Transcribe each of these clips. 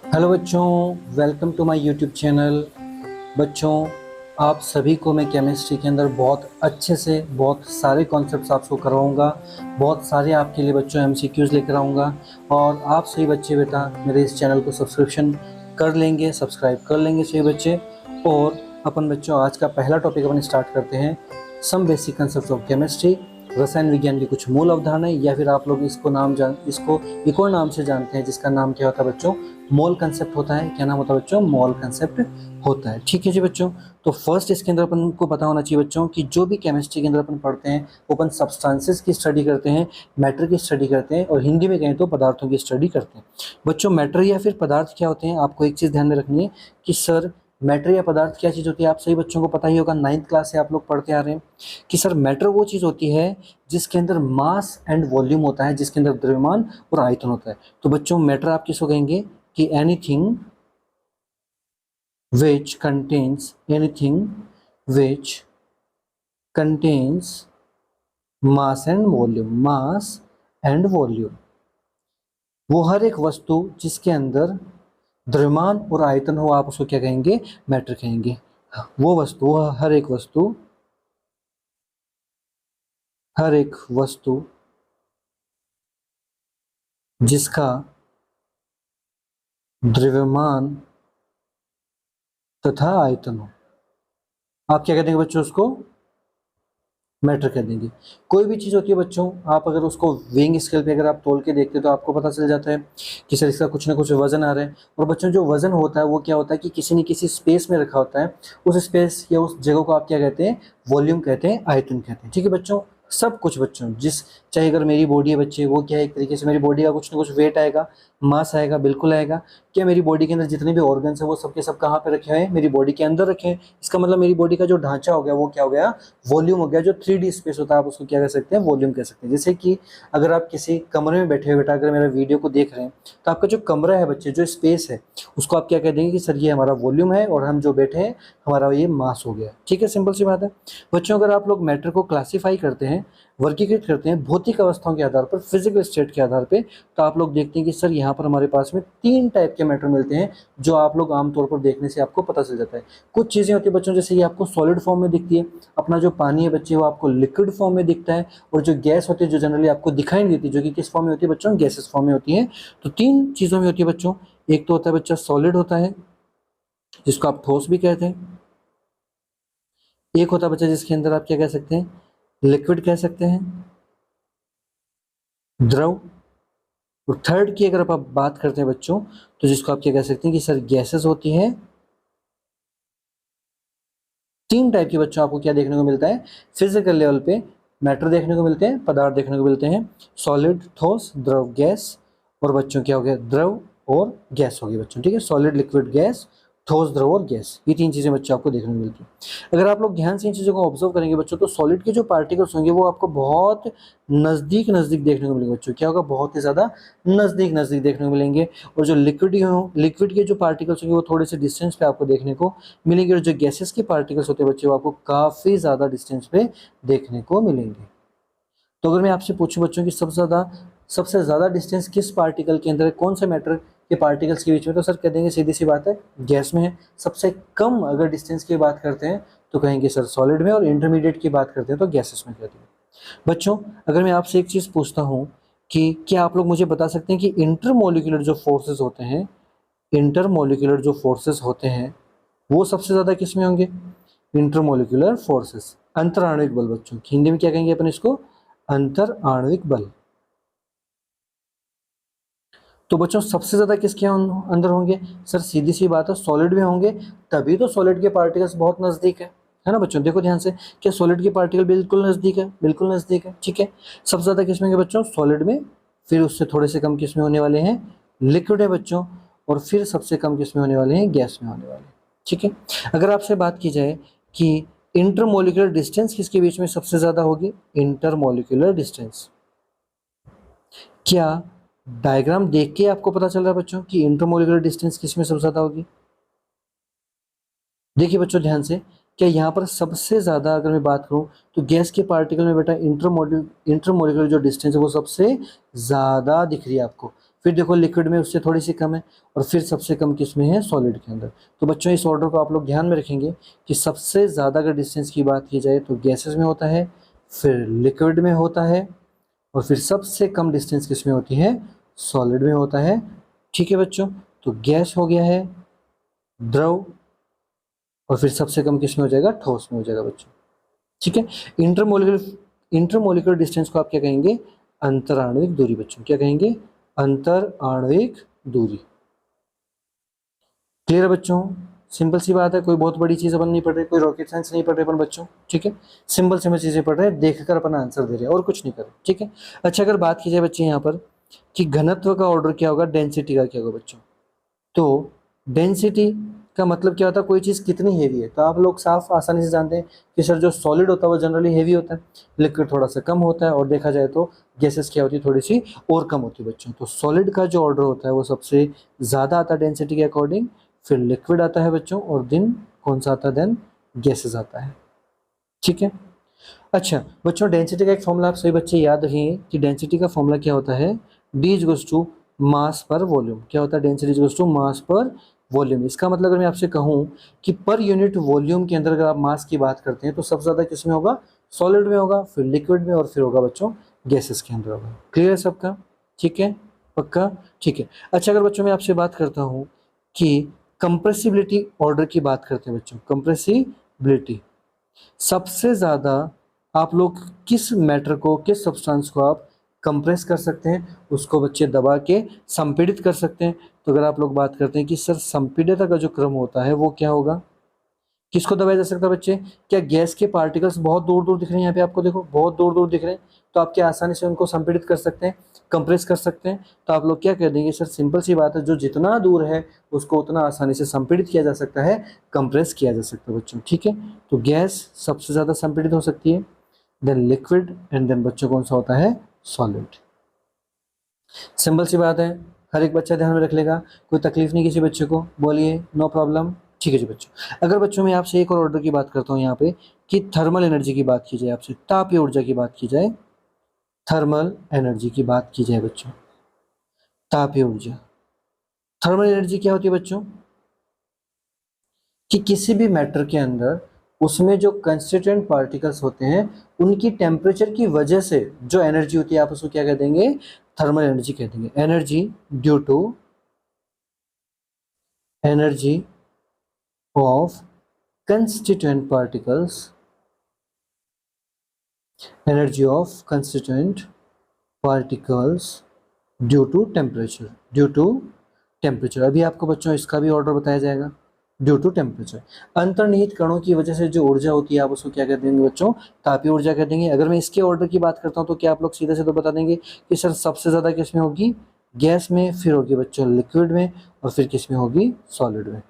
Hello बच्चों, welcome to my YouTube channel. बच्चों, आप सभी को मैं केमिस्ट्री के अंदर बहुत अच्छे से बहुत सारे कॉन्सेप्ट्स आपको करवाऊंगा। बहुत सारे आपके लिए बच्चों एमसीक्यूज़ लेकर आऊँगा और आप सभी बच्चे बेटा मेरे इस चैनल को सब्सक्राइब कर लेंगे सभी बच्चे। और अपन बच्चों आज का पहला टॉपिक अपन स्टार्ट करते हैं, some basic concepts of chemistry, रसायन विज्ञान की कुछ मूल अवधारणाएं, या फिर आप लोग इसको एक और नाम से जानते हैं जिसका नाम क्या होता है बच्चों, मोल कंसेप्ट होता है। क्या नाम होता है बच्चों? मोल कंसेप्ट होता है। ठीक है जी बच्चों। तो फर्स्ट इसके अंदर अपन को पता होना चाहिए बच्चों कि जो भी केमिस्ट्री के अंदर अपन पढ़ते हैं वो अपन सब्सटेंसेस की स्टडी करते हैं, मैटर की स्टडी करते हैं, और हिंदी में कहें तो पदार्थों की स्टडी करते हैं। बच्चों मैटर या फिर पदार्थ क्या होते हैं, आपको एक चीज़ ध्यान में रखनी है कि सर मैटर या पदार्थ क्या चीज़ होती है। आप सभी बच्चों को पता ही होगा, 9th क्लास से आप लोग पढ़ते आ रहे हैं कि सर मैटर वो चीज़ होती है जिसके अंदर मास एंड वॉल्यूम होता है, जिसके अंदर द्रव्यमान और आयतन होता है। तो बच्चों मैटर आप किसको कहेंगे कि anything which contains mass and volume। वो हर एक वस्तु जिसके अंदर द्रव्यमान और आयतन हो, आप उसको क्या कहेंगे? मैटर कहेंगे। हर एक वस्तु जिसका द्रव्यमान तथा आयतन हो, आप क्या कह देंगे बच्चों? उसको मैटर कह देंगे। कोई भी चीज़ होती है बच्चों, आप अगर उसको वेइंग स्केल पे अगर आप तोल के देखते हैं तो आपको पता चल जाता है कि सर इसका कुछ ना कुछ वजन आ रहा है। और बच्चों जो वजन होता है वो क्या होता है कि किसी न किसी स्पेस में रखा होता है। उस स्पेस या उस जगह को आप क्या कहते हैं? वॉल्यूम कहते हैं, आयतन कहते हैं। ठीक है बच्चों। सब कुछ बच्चों, चाहे अगर मेरी बॉडी है बच्चे, वो क्या है, एक तरीके से मेरी बॉडी का कुछ ना कुछ वेट आएगा, मास आएगा, बिल्कुल आएगा। क्या मेरी बॉडी के अंदर जितने भी ऑर्गन्स हैं वो सब के सब कहाँ पे रखे हैं? मेरी बॉडी के अंदर रखे हैं। इसका मतलब मेरी बॉडी का जो ढांचा हो गया वो क्या हो गया? वॉल्यूम हो गया। जो 3D स्पेस होता है आप उसको क्या कह सकते हैं? वॉल्यूम कह सकते हैं। जैसे कि अगर आप किसी कमरे में बैठे हुए बेटा अगर मेरा वीडियो को देख रहे हैं तो आपका जो कमरा है बच्चे, जो स्पेस है, उसको आप क्या कह देंगे कि सर ये हमारा वॉल्यूम है और हम जो बैठे हैं हमारा ये मास हो गया। ठीक है, सिंपल सी बात है बच्चों। अगर आप लोग मैटर को क्लासीफाई करते हैं, वर्गीकृत करते हैं भौतिक अवस्थाओं के आधार पर, फिजिकल स्टेट के आधार पर, तो आप लोग देखते हैं कि सर यहाँ पर हमारे पास में 3 टाइप के मैटर मिलते हैं जो आप लोग आमतौर पर देखने से आपको पता चल जाता है। कुछ चीज़ें होती है बच्चों, जैसे ये आपको सॉलिड फॉर्म में दिखती है, अपना जो पानी है बच्चे वो आपको लिक्विड फॉर्म में दिखता है, और जो गैस होती है जो जनरली आपको दिखाई नहीं देती, जो कि किस फॉर्म में होती है बच्चों? गैसेस फॉर्म में होती है। तो 3 चीज़ों में होती है बच्चों। एक तो होता है बच्चा सॉलिड होता है, जिसको आप ठोस भी कहते हैं। एक होता है बच्चा जिसके अंदर आप क्या कह सकते हैं? लिक्विड कह सकते हैं, द्रव। और थर्ड की अगर आप बात करते हैं बच्चों, तो जिसको आप क्या कह सकते हैं कि सर गैसेस होती है। 3 टाइप के बच्चों आपको क्या देखने को मिलता है? फिजिकल लेवल पे मैटर देखने को मिलते हैं, पदार्थ देखने को मिलते हैं, सॉलिड, ठोस, द्रव, गैस। और बच्चों क्या हो गया? द्रव और गैस हो गई बच्चों। ठीक है, सॉलिड, लिक्विड, गैस, ठोस, द्रव और गैस, ये 3 चीज़ें बच्चों आपको देखने को मिलती है। अगर आप लोग ध्यान से इन चीज़ों को ऑब्जर्व करेंगे बच्चों, तो सॉलिड के जो पार्टिकल्स होंगे वो आपको बहुत नज़दीक देखने को मिलेंगे बच्चों। क्या होगा? बहुत ही ज़्यादा नज़दीक देखने को मिलेंगे। और जो लिक्विड के जो पार्टिकल्स होंगे वो थोड़े से डिस्टेंस पे आपको देखने को मिलेंगे, और जो गैसेस के पार्टिकल्स होते हैं बच्चे वो आपको काफ़ी ज़्यादा डिस्टेंस पे देखने को मिलेंगे। तो अगर मैं आपसे पूछूं बच्चों कि सबसे ज़्यादा डिस्टेंस किस पार्टिकल के अंदर है, कौन से मैटर के पार्टिकल्स के बीच में, तो सर कह देंगे सीधी सी बात है गैस में है। सबसे कम अगर डिस्टेंस की बात करते हैं तो कहेंगे सर सॉलिड में, और इंटरमीडिएट की बात करते हैं तो गैसेस में कहते हैं। बच्चों अगर मैं आपसे एक चीज़ पूछता हूँ कि क्या आप लोग मुझे बता सकते हैं कि इंटरमोलिकुलर जो फोर्सेस होते हैं वो सबसे ज़्यादा किस में होंगे? इंटरमोलिकुलर फोर्सेस, अंतर आणविक बल बच्चों। हिंदी में क्या कहेंगे अपन इसको? अंतर आणविक बल। तो बच्चों सबसे ज्यादा किसके अंदर होंगे? सर सीधी सी बात है सॉलिड में होंगे, तभी तो सॉलिड के पार्टिकल्स बहुत नजदीक है ना बच्चों? देखो ध्यान से, क्या सॉलिड के पार्टिकल बिल्कुल नजदीक है? बिल्कुल नजदीक है। ठीक है, सबसे ज्यादा किसमें होंगे बच्चों? सॉलिड में। फिर उससे थोड़े से कम किसमें होने वाले हैं? लिक्विड है बच्चों। और फिर सबसे कम किसमें होने वाले हैं? गैस में होने वाले हैं। ठीक है, अगर आपसे बात की जाए कि इंटरमोलिकुलर डिस्टेंस किसके बीच में सबसे ज्यादा होगी? Intermolecular distance. क्या डायग्राम देख के आपको पता चल रहा है बच्चों कि इंटरमोलिकुलर डिस्टेंस किसमें सबसे ज्यादा होगी? देखिए बच्चों ध्यान से, क्या यहाँ पर सबसे ज्यादा अगर मैं बात करूं तो गैस के पार्टिकल में बेटा इंटरमोलिकुलर जो डिस्टेंस है वो सबसे ज्यादा दिख रही है आपको। फिर देखो लिक्विड में उससे थोड़ी सी कम है, और फिर सबसे कम किस में है, सॉलिड के अंदर। तो बच्चों इस ऑर्डर को आप लोग ध्यान में रखेंगे कि सबसे ज़्यादा अगर डिस्टेंस की बात की जाए तो गैसेस में होता है, फिर लिक्विड में होता है, और फिर सबसे कम डिस्टेंस किस में होती है, सॉलिड में होता है। ठीक है बच्चों, तो गैस हो गया है, द्रव, और फिर सबसे कम किस में हो जाएगा, ठोस में हो जाएगा बच्चों। ठीक है, इंटरमोलिकुलर डिस्टेंस को आप क्या कहेंगे, अंतर आणविक दूरी बच्चों, क्या कहेंगे, अंतर आणविक दूरी। क्लियर है बच्चों, सिंपल सी बात है, कोई बहुत बड़ी चीज अपन नहीं पढ़ रहे, कोई रॉकेट साइंस नहीं पढ़ रहे अपन बच्चों। ठीक है, सिंपल सिंपल चीजें पढ़ रहे हैं, देखकर अपन आंसर दे रहे हैं और कुछ नहीं कर रहे। ठीक है, अच्छा अगर बात की जाए बच्चे यहाँ पर कि घनत्व का ऑर्डर क्या होगा, डेंसिटी का क्या होगा बच्चों। तो डेंसिटी का मतलब क्या होता है, कोई चीज़ कितनी हेवी है। तो आप लोग साफ आसानी से जानते हैं कि सर जो सॉलिड होता है वो जनरली हेवी होता है, लिक्विड थोड़ा सा कम होता है, और देखा जाए तो गैसेस क्या होती है, थोड़ी सी और कम होती है बच्चों। तो सॉलिड का जो ऑर्डर होता है वो सबसे ज़्यादा आता है डेंसिटी के अकॉर्डिंग, फिर लिक्विड आता है बच्चों, और दिन कौन सा आता है, देन गैसेस आता है। ठीक है, अच्छा बच्चों डेंसिटी का एक फॉर्मूला आप सभी बच्चे याद रखिए कि डेंसिटी का फॉर्मूला क्या होता है, डी इक्वल्स टू मास पर वॉल्यूम। क्या होता है, डेंसिटी इक्वल्स टू मास पर वॉल्यूम। इसका मतलब अगर मैं आपसे कहूँ कि पर यूनिट वॉल्यूम के अंदर अगर आप मास की बात करते हैं तो सबसे ज़्यादा किस में होगा, सॉलिड में होगा, फिर लिक्विड में, और फिर होगा बच्चों गैसेस के अंदर होगा। क्लियर है सबका, ठीक है, पक्का, ठीक है। अच्छा अगर बच्चों मैं आपसे बात करता हूँ कि कंप्रेसिबिलिटी ऑर्डर की बात करते हैं बच्चों, कंप्रेसिबिलिटी सबसे ज़्यादा आप लोग किस मैटर को, किस सब्सटेंस को आप कंप्रेस कर सकते हैं, उसको बच्चे दबा के संपीड़ित कर सकते हैं। तो अगर आप लोग बात करते हैं कि सर संपीड़ितता का जो क्रम होता है वो क्या होगा, किसको दबाया जा सकता है बच्चे, क्या गैस के पार्टिकल्स बहुत दूर दूर दिख रहे हैं, यहाँ पे आपको देखो बहुत दूर दूर दिख रहे हैं, तो आप क्या आसानी से उनको संपीड़ित कर सकते हैं, कंप्रेस कर सकते हैं। तो आप लोग क्या कर देंगे, सर सिंपल सी बात है, जो जितना दूर है उसको उतना आसानी से संपीड़ित किया जा सकता है, कंप्रेस किया जा सकता है बच्चों। ठीक है, तो गैस सबसे ज़्यादा संपीड़ित हो सकती है, देन लिक्विड, एंड देन बच्चों कौन सा होता है, सॉलिड। सिंपल सी बात है, हर एक बच्चा ध्यान में रख लेगा, कोई तकलीफ नहीं किसी बच्चे को, बोलिए नो प्रॉब्लम। ठीक है जी बच्चों, अगर बच्चों में आपसे एक और ऑर्डर की बात करता हूँ यहाँ पे कि थर्मल एनर्जी की बात की जाए, आपसे तापीय ऊर्जा की बात की जाए, थर्मल एनर्जी की बात की जाए बच्चों, तापीय ऊर्जा। थर्मल एनर्जी क्या होती है बच्चों, कि किसी भी मैटर के अंदर उसमें जो कंस्टिट्यूएंट पार्टिकल्स होते हैं उनकी टेम्परेचर की वजह से जो एनर्जी होती है, आप उसको क्या कह देंगे, थर्मल एनर्जी कह देंगे। Energy due to energy of constituent particles, energy of constituent particles due to temperature, due to temperature। अभी आपको बच्चों इसका भी ऑर्डर बताया जाएगा, ड्यू टू टेम्परेचर। अंतर्निहित कणों की वजह से जो ऊर्जा होती है आप उसको क्या कह देंगे बच्चों, तापीय ऊर्जा कह देंगे। अगर मैं इसके ऑर्डर की बात करता हूँ तो क्या आप लोग सीधे सीधे बता देंगे कि सर सबसे ज़्यादा किस में होगी, गैस में, फिर होगी बच्चों लिक्विड में, और फिर किस में होगी, सॉलिड में।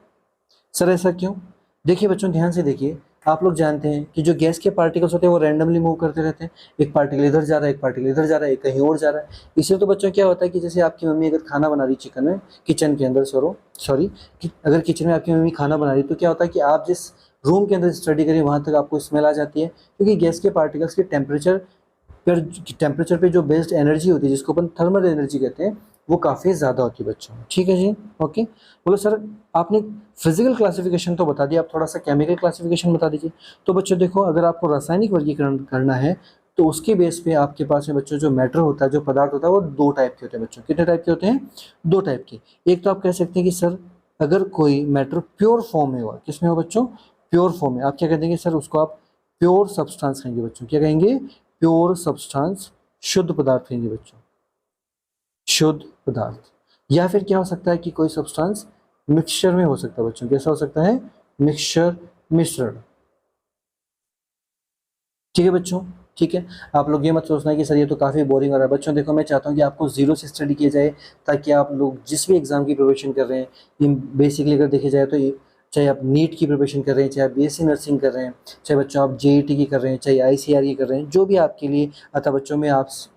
सर ऐसा क्यों, देखिए बच्चों ध्यान से देखिए, आप लोग जानते हैं कि जो गैस के पार्टिकल्स होते हैं वो रैंडमली मूव करते रहते हैं, एक पार्टिकल इधर जा रहा है, एक पार्टिकल इधर जा रहा है, एक कहीं और जा रहा है। इससे तो बच्चों क्या होता है कि जैसे आपकी मम्मी अगर खाना बना रही चिकन में, किचन के अंदर सॉरी अगर किचन में आपकी मम्मी खाना बना रही तो क्या होता है कि आप जिस रूम के अंदर स्टडी करें वहाँ तक आपको स्मेल आ जाती है, क्योंकि गैस के पार्टिकल्स के टेम्परेचर पे जो बेस्ड एनर्जी होती है जिसको अपन थर्मल एनर्जी कहते हैं वो काफ़ी ज़्यादा होती है बच्चों। ठीक है जी, ओके। बोलो सर आपने फिजिकल क्लासिफिकेशन तो बता दिया, आप थोड़ा सा केमिकल क्लासिफिकेशन बता दीजिए। तो बच्चों देखो, अगर आपको रासायनिक वर्गीकरण करना है तो उसके बेस पे आपके पास में बच्चों जो मैटर होता है, जो पदार्थ होता है वो दो टाइप के होते हैं बच्चों। कितने टाइप के होते हैं, दो टाइप के। एक तो आप कह सकते हैं कि सर अगर कोई मैटर प्योर फॉर्म में हो, किस में हो बच्चों, प्योर फॉर्म में, आप क्या कह देंगे सर, उसको आप प्योर सब्सटेंस कहेंगे बच्चों। क्या कहेंगे, प्योर सब्सटेंस, शुद्ध पदार्थ कहेंगे बच्चों, शुद्ध पदार्थ। या फिर क्या हो सकता है कि कोई सब्सटेंस मिक्सचर में हो सकता है बच्चों, कैसा हो सकता है, मिक्सचर, मिश्रण। ठीक है बच्चों, ठीक है। आप लोग ये मत सोचना कि सर ये तो काफ़ी बोरिंग हो रहा है। बच्चों देखो, मैं चाहता हूँ कि आपको जीरो से स्टडी किया जाए, ताकि आप लोग जिस भी एग्जाम की प्रिपरेशन कर रहे हैं, ये बेसिकली अगर देखे जाए तो चाहे आप नीट की प्रिपरेशन कर रहे हैं, चाहे आप बीएससी नर्सिंग कर रहे हैं, चाहे बच्चों आप जेईटी की कर रहे हैं, चाहे आईसीआर की कर रहे हैं, जो भी आपके लिए। अतः बच्चों में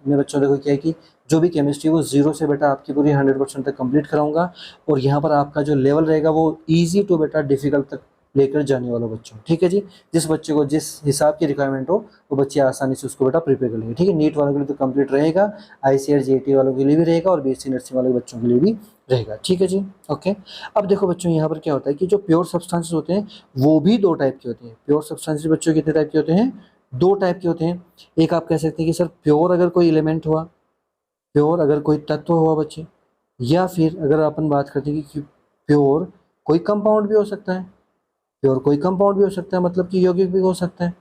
बच्चों देखो क्या है कि जो भी केमिस्ट्री वो जीरो से बेटा आपकी पूरी 100% तक कंप्लीट कराऊंगा, और यहाँ पर आपका जो लेवल रहेगा वो ईजी टू बेटा डिफिकल्ट तक लेकर जाने वाला बच्चों, ठीक है जी। जिस बच्चे को जिस हिसाब की रिक्वायरमेंट हो वो बच्चे आसानी से उसको बेटा प्रिपेयर कर लेंगे, ठीक है। नीट वालों के लिए तो कंप्लीट रहेगा, ICAR JET वालों के लिए भी रहेगा और BSc नर्सिंग वाले बच्चों के लिए भी रहेगा, ठीक है जी, ओके। अब देखो बच्चों यहाँ पर क्या होता है कि जो प्योर सब्सटेंसेस होते हैं वो भी दो टाइप के होते हैं। प्योर सब्सटेंसेस बच्चों कितने टाइप के होते हैं? दो टाइप के होते हैं। एक आप कह सकते हैं कि सर प्योर अगर कोई एलिमेंट हुआ, प्योर अगर कोई तत्व हुआ बच्चे, या फिर अगर अपन बात करते हैं कि प्योर कोई कंपाउंड भी हो सकता है, प्योर कोई कंपाउंड भी हो सकता है, मतलब कि यौगिक भी हो सकता है।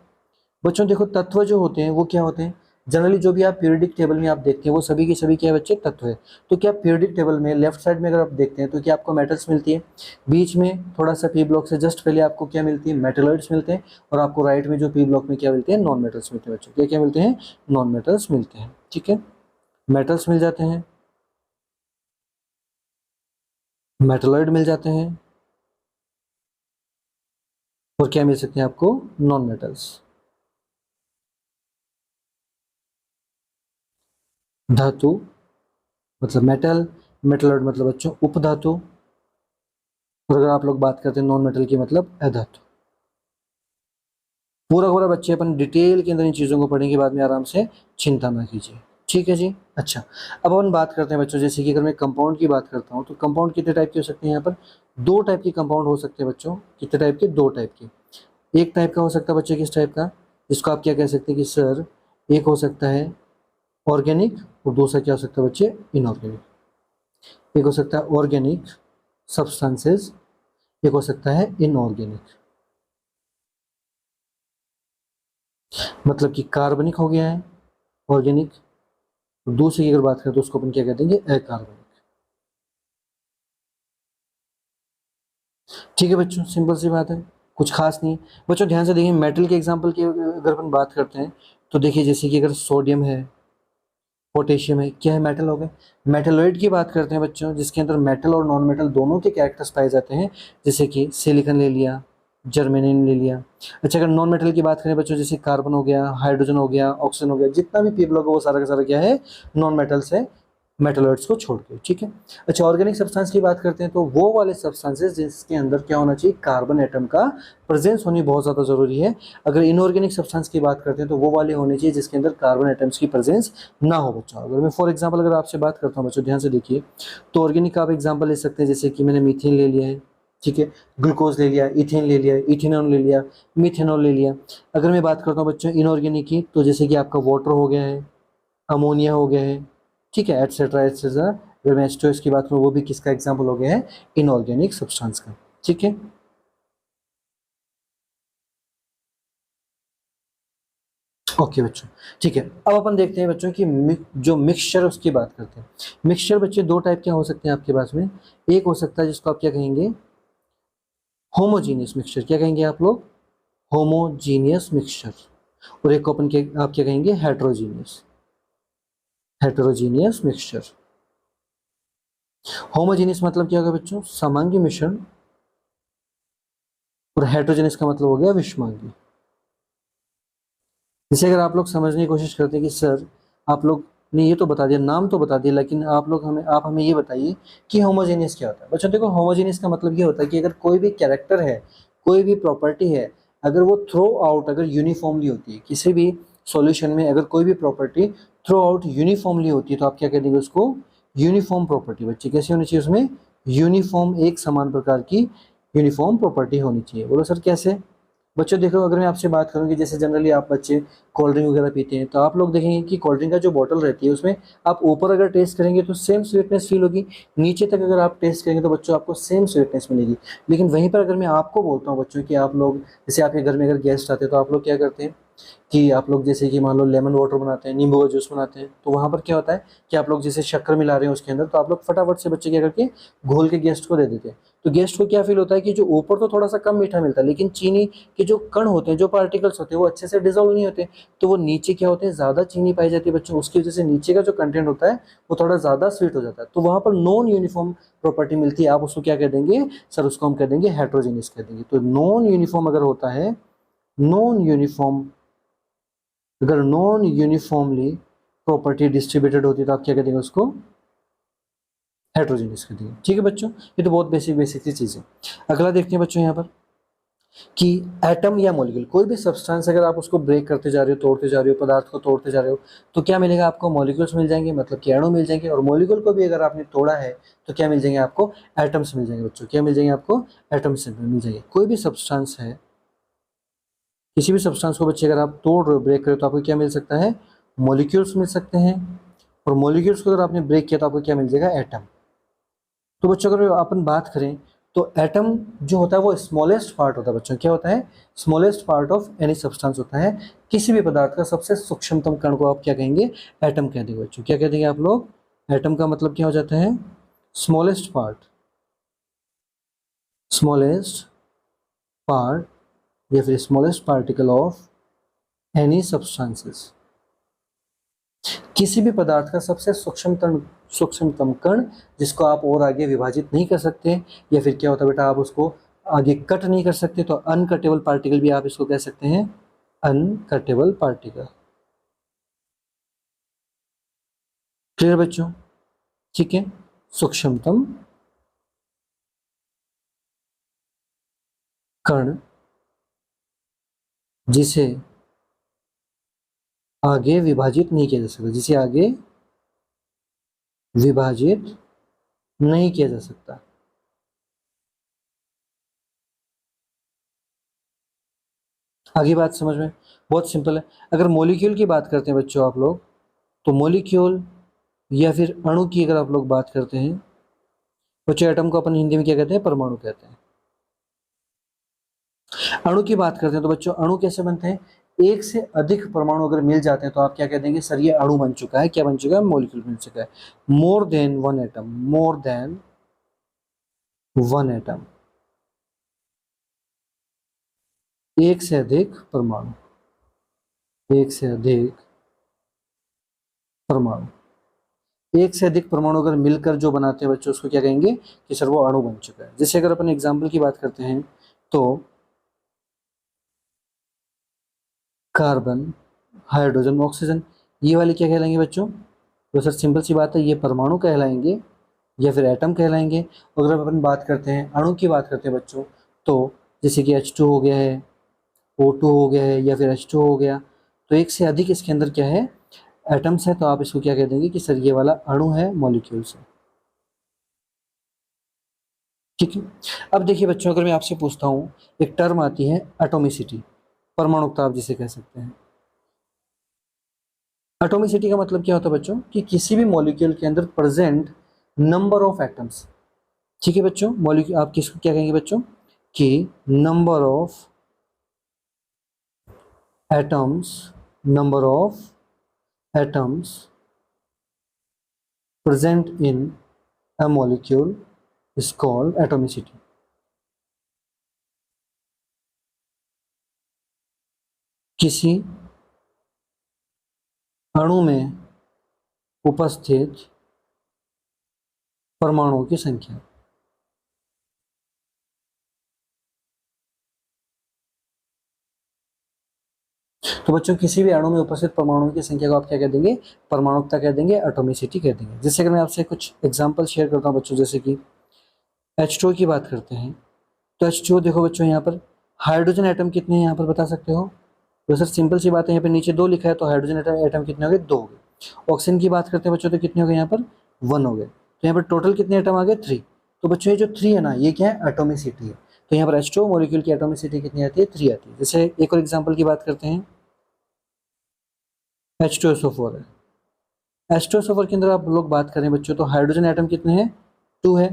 बच्चों देखो तत्व जो होते हैं वो क्या होते हैं, जनरली जो भी आप पीरियोडिक टेबल में आप देखते हैं वो सभी के सभी क्या है बच्चे? तत्व है। तो क्या पीरियोडिक टेबल में लेफ्ट साइड में अगर आप देखते हैं तो क्या आपको मेटल्स मिलती है, बीच में थोड़ा सा पी ब्लॉक से जस्ट पहले आपको क्या मिलती है? मेटलॉइड्स मिलते हैं, और आपको राइट में जो पी ब्लॉक में क्या मिलते हैं? नॉन मेटल्स मिलते हैं बच्चों। क्या क्या मिलते हैं? नॉन मेटल्स मिलते हैं, ठीक है। मेटल्स मिल जाते हैं, मेटलॉइड मिल जाते हैं, और क्या मिल सकते हैं आपको? Non metals. धातु मतलब मेटल, मेटलॉइड मतलब बच्चों उपधातु, और अगर आप लोग बात करते हैं नॉन मेटल की मतलब अधातु। पूरा पूरा बच्चे अपन डिटेल के अंदर इन चीज़ों को पढ़ेंगे बाद में आराम से, चिंता ना कीजिए, ठीक है जी। अच्छा, अब अपन बात करते हैं बच्चों, जैसे कि अगर मैं कंपाउंड की बात करता हूँ तो कंपाउंड कितने टाइप के हो सकते हैं? यहाँ पर दो टाइप के कंपाउंड हो सकते हैं बच्चों। कितने टाइप के? दो टाइप के। एक टाइप का हो सकता है बच्चे किस टाइप का, जिसको आप क्या कह सकते हैं कि सर एक हो सकता है ऑर्गेनिक, और दूसरा क्या हो सकता है बच्चे? इनऑर्गेनिक। एक हो सकता है ऑर्गेनिक सब्सटेंसेस, एक हो सकता है इनऑर्गेनिक। मतलब कि कार्बनिक हो गया है ऑर्गेनिक, दूसरी की अगर बात करें तो उसको अपन क्या कहते हैं? अकार्बनिक, ठीक है बच्चों, सिंपल सी बात है, कुछ खास नहीं। बच्चों ध्यान से देखिए, मेटल के एग्जांपल की अगर अपन बात करते हैं तो देखिए जैसे कि अगर सोडियम है, पोटेशियम है, क्या है? मेटल हो गए। मेटलॉइड की बात करते हैं बच्चों, जिसके अंदर मेटल और नॉन मेटल दोनों के कैरेक्टर्स पाए जाते हैं, जैसे कि सिलिकॉन ले लिया, जर्मेनियम ले लिया। अच्छा, अगर नॉन मेटल की बात करें बच्चों, जैसे कार्बन हो गया, हाइड्रोजन हो गया, ऑक्सीजन हो गया, जितना भी पी ब्लॉक है वो सारा का सारा क्या है? नॉन मेटल्स है, मेटलॉइड्स को छोड़ के, ठीक है। अच्छा, ऑर्गेनिक सब्सटेंस की बात करते हैं तो वो वाले सब्सटेंसेस जिसके अंदर क्या होना चाहिए? कार्बन एटम का प्रेजेंस होनी बहुत ज़्यादा जरूरी है। अगर इनऑर्गेनिक सब्सटेंस की बात करते हैं तो वो वाले होने चाहिए जिसके अंदर कार्बन एटम्स की प्रेजेंस ना हो बच्चों। अगर मैं फॉर एग्जांपल अगर आपसे बात करता हूँ बच्चों, ध्यान से देखिए, तो ऑर्गेनिक का आप एग्जांपल ले सकते हैं, जैसे कि मैंने मीथेन ले लिया है, ठीक है, ग्लूकोज ले लिया, इथेन ले लिया, इथेनॉल ले लिया, मिथेनॉल ले लिया। अगर मैं बात करता हूँ बच्चों इनऑर्गेनिक की, तो जैसे कि आपका वाटर हो गया है, अमोनिया हो गया है, ठीक है, एटसेट्रा एटसेट्रा। अगर मैं H2S की बात करूँ वो भी किसका एग्जाम्पल हो गया है? इनऑर्गेनिक सब्सटेंस का, ठीक है। ओके बच्चों, ठीक है। अब अपन देखते हैं बच्चों कि जो मिक्सचर उसकी बात करते हैं। मिक्सचर बच्चे दो टाइप के हो सकते हैं आपके पास में। एक हो सकता है जिसको आप क्या कहेंगे? Homogeneous mixture. क्या कहेंगे आप लोग? Homogeneous mixture. और एक को अपन आप क्या कहेंगे? Heterogeneous, heterogeneous mixture. होमोजीनियस मतलब क्या होगा बच्चों? समांगी मिश्रण, और हेट्रोजीनियस का मतलब हो गया विषमांगी। जैसे अगर आप लोग समझने की कोशिश करते हैं कि सर आप लोग ने ये तो बता दिया, नाम तो बता दिया, लेकिन आप हमें ये बताइए कि होमोजेनियस क्या होता है। बच्चों देखो, होमोजेनियस का मतलब ये होता है कि अगर कोई भी कैरेक्टर है, कोई भी प्रॉपर्टी है, अगर वो थ्रू आउट अगर यूनिफॉर्मली होती है, किसी भी सॉल्यूशन में अगर कोई भी प्रॉपर्टी थ्रू आउट यूनिफॉर्मली होती है तो आप क्या कह देंगे उसको? Uniform property. बच्चे कैसी होनी चाहिए उसमें? यूनिफॉर्म, एक समान प्रकार की यूनिफॉर्म प्रॉपर्टी होनी चाहिए। बोलो सर कैसे? बच्चों देखो, अगर मैं आपसे बात करूँ कि जैसे जनरली आप बच्चे कोल्ड ड्रिंक वगैरह पीते हैं तो आप लोग देखेंगे कि कोल्ड ड्रिंक का जो बॉटल रहती है उसमें आप ऊपर अगर टेस्ट करेंगे तो सेम स्वीटनेस फील होगी, नीचे तक अगर आप टेस्ट करेंगे तो बच्चों आपको सेम स्वीटनेस मिलेगी। लेकिन वहीं पर अगर मैं आपको बोलता हूँ बच्चों कि आप लोग, जैसे आपके घर में अगर गेस्ट आते हैं तो आप लोग क्या करते हैं कि आप लोग जैसे कि मान लो लेमन वाटर बनाते हैं, नींबू का जूस बनाते हैं, तो वहाँ पर क्या होता है कि आप लोग जैसे शक्कर मिला रहे हैं उसके अंदर, तो आप लोग फटाफट से बच्चे क्या करके घोल के गेस्ट को दे देते हैं। तो गेस्ट को क्या फील होता है कि जो ऊपर तो थोड़ा सा कम मीठा मिलता है, लेकिन चीनी के जो कण होते हैं, जो पार्टिकल्स होते हैं वो अच्छे से डिजोल्व नहीं होते, तो वो नीचे क्या होते हैं? ज़्यादा चीनी पाई जाती है बच्चों, उसकी वजह से नीचे का जो कंटेंट होता है वो थोड़ा ज़्यादा स्वीट हो जाता है, तो वहाँ पर नॉन यूनिफॉर्म प्रॉपर्टी मिलती है। आप उसको क्या कह देंगे सर? उसको हम कह देंगे हेट्रोजीनियस कह देंगे। तो नॉन यूनिफॉर्म अगर होता है, नॉन यूनिफॉर्म, अगर नॉन यूनिफॉर्मली प्रॉपर्टी डिस्ट्रीब्यूटेड होती है तो आप क्या कह देंगे उसको? हेट्रोजीनियस कह देंगे, ठीक है बच्चों। ये तो बहुत बेसिक बेसिक सी चीज़ है। अगला देखते हैं बच्चों यहाँ पर, कि एटम या मॉलिक्यूल, कोई भी सब्सटेंस अगर आप उसको ब्रेक करते जा रहे हो, तोड़ते जा रहे हो, पदार्थ को तोड़ते जा रहे हो, तो क्या मिलेगा आपको? मॉलिक्यूल्स मिल जाएंगे, मतलब कि अणु मिल जाएंगे। और मॉलिक्यूल को भी अगर आपने तोड़ा है तो क्या मिल जाएंगे आपको? एटम्स मिल जाएंगे बच्चों। क्या मिल जाएंगे आपको? एटम्स मिल जाएंगे। कोई भी सब्सटेंस है, किसी भी सब्सटेंस को बच्चे अगर आप तोड़ रहे हो, ब्रेक कर रहे हो, तो आपको क्या मिल सकता है? मॉलिक्यूल्स मिल सकते हैं। और मॉलिक्यूल्स को अगर आपने ब्रेक किया तो आपको क्या मिल जाएगा? एटम। तो बच्चों अगर अपन बात करें तो एटम जो होता है वो स्मॉलेस्ट पार्ट होता है बच्चों। क्या होता है? Smallest part of any substance होता है। किसी भी पदार्थ का सबसे सूक्ष्मतम कण को आप क्या कहेंगे? एटम कह देंगे बच्चों। क्या कह देंगे आप लोग? एटम का मतलब क्या हो जाता है? स्मॉलेस्ट पार्ट, स्मॉलेस्ट पार्ट या फिर smallest particle of any substances. किसी भी पदार्थ का सबसे सूक्ष्मतम कण जिसको आप और आगे विभाजित नहीं कर सकते, या फिर क्या होता है बेटा, आप उसको आगे कट नहीं कर सकते, तो अनकटेबल पार्टिकल भी आप इसको कह सकते हैं, अनकटेबल पार्टिकल। क्लियर बच्चों? ठीक है। सूक्ष्मतम कण जिसे आगे विभाजित नहीं किया जा सकता, जिसे आगे विभाजित नहीं किया जा सकता। आगे बात समझ में? बहुत सिंपल है। अगर मॉलिक्यूल की बात करते हैं बच्चों आप लोग, तो मॉलिक्यूल या फिर अणु की अगर आप लोग बात करते हैं बच्चों, एटम को अपन हिंदी में क्या कहते हैं? परमाणु कहते हैं। अणु की बात करते हैं तो बच्चों अणु कैसे बनते हैं? एक से अधिक परमाणु अगर मिल जाते हैं तो आप क्या कह देंगे? सर ये अणु बन चुका है। क्या बन चुका है? मॉलिक्यूल बन चुका है। More than one atom, more than one atom, एक से अधिक परमाणु, एक से अधिक परमाणु, एक से अधिक परमाणु अगर मिलकर जो बनाते हैं बच्चों, उसको क्या कहेंगे? कि सर वो अणु बन चुका है। जैसे अगर अपन एग्जाम्पल की बात करते हैं तो कार्बन, हाइड्रोजन, ऑक्सीजन, ये वाले क्या कहलाएंगे बच्चों? तो सर सिंपल सी बात है, ये परमाणु कहलाएंगे या फिर एटम कहलाएंगे। अगर अपन बात करते हैं अणु की बात करते हैं बच्चों, तो जैसे कि H2 हो गया है, O2 हो गया है, या फिर H2 हो गया, तो एक से अधिक इसके अंदर क्या है? एटम्स है। तो आप इसको क्या कह देंगे? कि सर ये वाला अणु है, मॉलिक्यूल्स है। ठीक है। अब देखिए बच्चों, अगर मैं आपसे पूछता हूँ, एक टर्म आती है एटोमिसिटी, परमाणुकता आप जिसे कह सकते हैं। एटोमिसिटी का मतलब क्या होता है बच्चों? कि किसी भी मॉलिक्यूल के अंदर प्रेजेंट नंबर ऑफ एटम्स। ठीक है बच्चों, मॉलिक्यूल आप किसको क्या कहेंगे बच्चों? कि number of atoms, number of atoms present in a molecule is called atomicity। किसी अणु में उपस्थित परमाणुओं की संख्या। तो बच्चों किसी भी अणु में उपस्थित परमाणुओं की संख्या को आप क्या कह देंगे? परमाणुकता कह देंगे, एटोमिसिटी कह देंगे। जैसे अगर मैं आपसे कुछ एग्जांपल शेयर करता हूं बच्चों, जैसे कि H2 की बात करते हैं, तो H2 देखो बच्चों, यहाँ पर हाइड्रोजन एटम कितने हैं यहाँ पर बता सकते हो? तो सर सिंपल सी बात है, यहाँ पे नीचे 2 लिखा है, तो हाइड्रोजन एटम कितने हो गए? 2 हो गए। ऑक्सीजन की बात करते हैं बच्चों, तो कितने हो गए यहाँ पर? 1 हो गए। तो यहाँ पर टोटल कितने एटम आ गए? 3। तो बच्चों ये जो 3 है ना, ये क्या है? एटोमिसिटी है। तो यहाँ पर H2 मॉलिक्यूल की एटोमिसिटी कितनी आती है? 3 आती है। जैसे एक और एग्जाम्पल की बात करते हैं, H2SO4 है। H2SO4 के अंदर आप लोग बात करें बच्चों, तो हाइड्रोजन एटम कितने हैं? 2 है।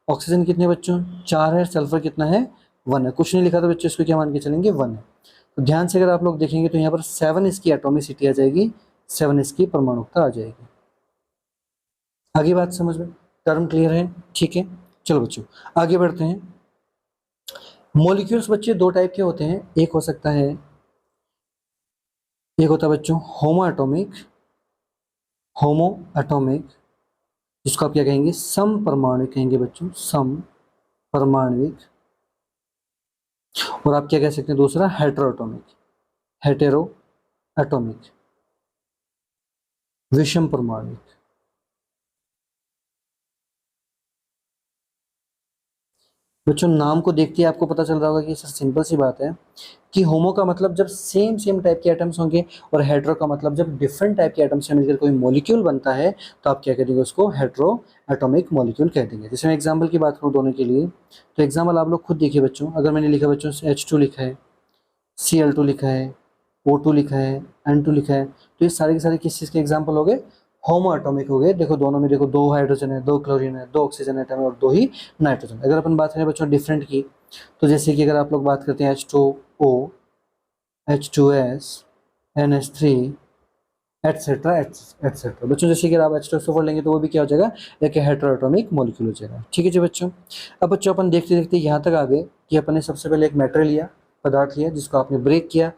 ऑक्सीजन कितने बच्चों? 4 है। सल्फर कितना है? 1 है। कुछ नहीं लिखा, तो बच्चों इसको क्या मान के चलेंगे? 1 है। तो ध्यान से अगर आप लोग देखेंगे तो यहाँ पर 7 इसकी एटोमिसिटी आ जाएगी, 7 इसकी परमाणुकता आ जाएगी। आगे बात समझ में? टर्म क्लियर है? ठीक है। चलो बच्चों आगे बढ़ते हैं। मॉलिक्यूल्स बच्चे 2 टाइप के होते हैं। एक हो सकता है, एक होता है बच्चों होमो एटॉमिक, होमो एटॉमिक, जिसको आप क्या कहेंगे? सम परमाणविक कहेंगे बच्चों, सम परमाणविक। और आप क्या कह सकते हैं दूसरा? हेटेरो एटॉमिक, हेटेरो एटॉमिक, विषम परमाणविक। बच्चों नाम को देखते ही आपको पता चल रहा होगा कि सर सिंपल सी बात है कि होमो का मतलब जब सेम टाइप के एटम्स होंगे, और हेट्रो का मतलब जब डिफरेंट टाइप के एटम्स से मिलकर कोई मॉलिक्यूल बनता है, तो आप क्या कह देंगे उसको, हेट्रो एटॉमिक मॉलिक्यूल कह देंगे। जैसे मैं एग्जांपल की बात करूँ दोनों के लिए, तो एग्जांपल आप लोग खुद देखिए बच्चों, अगर मैंने लिखा बच्चों H2 लिखा है, Cl2 लिखा है, O2 लिखा है, N2 लिखा है, तो ये सारे के सारे किस चीज़ के एग्जाम्पल हो गए, होमो एटॉमिक हो गए। देखो दोनों में देखो 2 हाइड्रोजन है, 2 क्लोरीन है, 2 ऑक्सीजन एटम है और 2 ही नाइट्रोजन। अगर अपन बात करें बच्चों डिफरेंट की, तो जैसे कि अगर आप लोग बात करते हैं H2O, H2S, NH3 etcetera etcetera. बच्चों जैसे कि आप H2SO4 लेंगे तो वो भी क्या हो जाएगा, एक हेटेरोएटॉमिक मॉलिक्यूल हो जाएगा। ठीक है जी बच्चों। अब बच्चों अपन देखते देखते यहाँ तक आ गए कि अपन ने सबसे पहले एक मैटर लिया, पदार्थ लिया, जिसको आपने ब्रेक किया,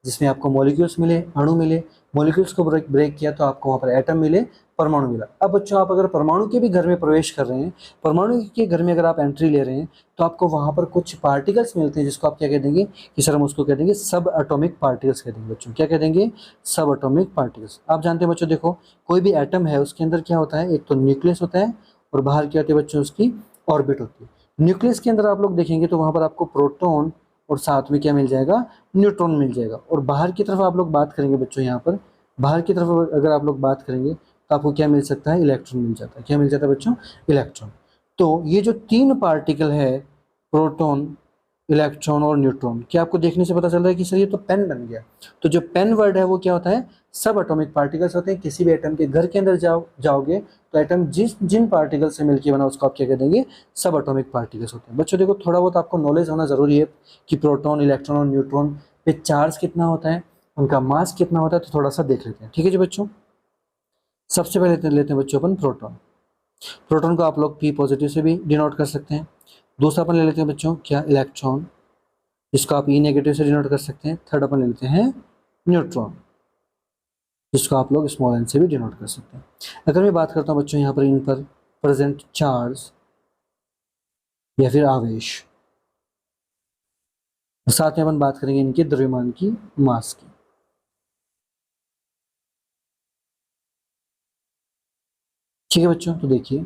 जिसमें आपको मॉलिक्यूल्स मिले, अणु मिले। मॉलिक्यूल्स को ब्रेक किया तो आपको वहाँ पर एटम मिले, परमाणु मिला। अब बच्चों आप अगर परमाणु के भी घर में प्रवेश कर रहे हैं, परमाणु के घर में अगर आप एंट्री ले रहे हैं, तो आपको वहाँ पर कुछ पार्टिकल्स मिलते हैं, जिसको आप क्या कह देंगे कि सर हम उसको कह देंगे सब एटॉमिक पार्टिकल्स कह देंगे। बच्चों क्या कह देंगे, सब एटॉमिक पार्टिकल्स। आप जानते हैं बच्चों, देखो कोई भी एटम है उसके अंदर क्या होता है, एक तो न्यूक्लियस होता है और बाहर क्या होती है बच्चों, उसकी ऑर्बिट होती है। न्यूक्लियस के अंदर आप लोग देखेंगे तो वहाँ पर आपको प्रोटॉन और साथ में क्या मिल जाएगा, न्यूट्रॉन मिल जाएगा। और बाहर की तरफ आप लोग बात करेंगे बच्चों, यहाँ पर बाहर की तरफ अगर आप लोग बात करेंगे तो आपको क्या मिल सकता है, इलेक्ट्रॉन मिल जाता है। क्या मिल जाता है बच्चों, इलेक्ट्रॉन। तो ये जो 3 पार्टिकल है, प्रोटॉन, इलेक्ट्रॉन और न्यूट्रॉन, क्या आपको देखने से पता चल रहा है कि सर ये तो पेन बन गया। तो जो पेन वर्ड है वो क्या होता है, सब एटॉमिक पार्टिकल्स होते हैं। किसी भी एटम के घर के अंदर जाओगे तो एटम जिन पार्टिकल से मिलकर बना उसको आप क्या कह देंगे, सब एटॉमिक पार्टिकल्स होते हैं। बच्चों देखो थोड़ा बहुत आपको नॉलेज होना जरूरी है कि प्रोटॉन, इलेक्ट्रॉन और न्यूट्रॉन पे चार्ज कितना होता है, उनका मास कितना होता है, तो थोड़ा सा देख लेते हैं। ठीक है जी बच्चों। सबसे पहले लेते हैं बच्चों अपन प्रोटॉन। प्रोटॉन को आप लोग P पॉजिटिव से भी डिनोट कर सकते हैं। दूसरा अपन ले लेते हैं बच्चों क्या, इलेक्ट्रॉन, जिसको आप E नेगेटिव से डिनोट कर सकते हैं। थर्ड अपन ले लेते हैं न्यूट्रॉन, जिसको आप लोग स्मॉल n से भी डिनोट कर सकते हैं। अगर मैं बात करता हूँ बच्चों यहाँ पर इन पर प्रेजेंट चार्ज या फिर आवेश, साथ में अपन बात करेंगे इनके द्रव्यमान की, मास की। ठीक है बच्चों, तो देखिए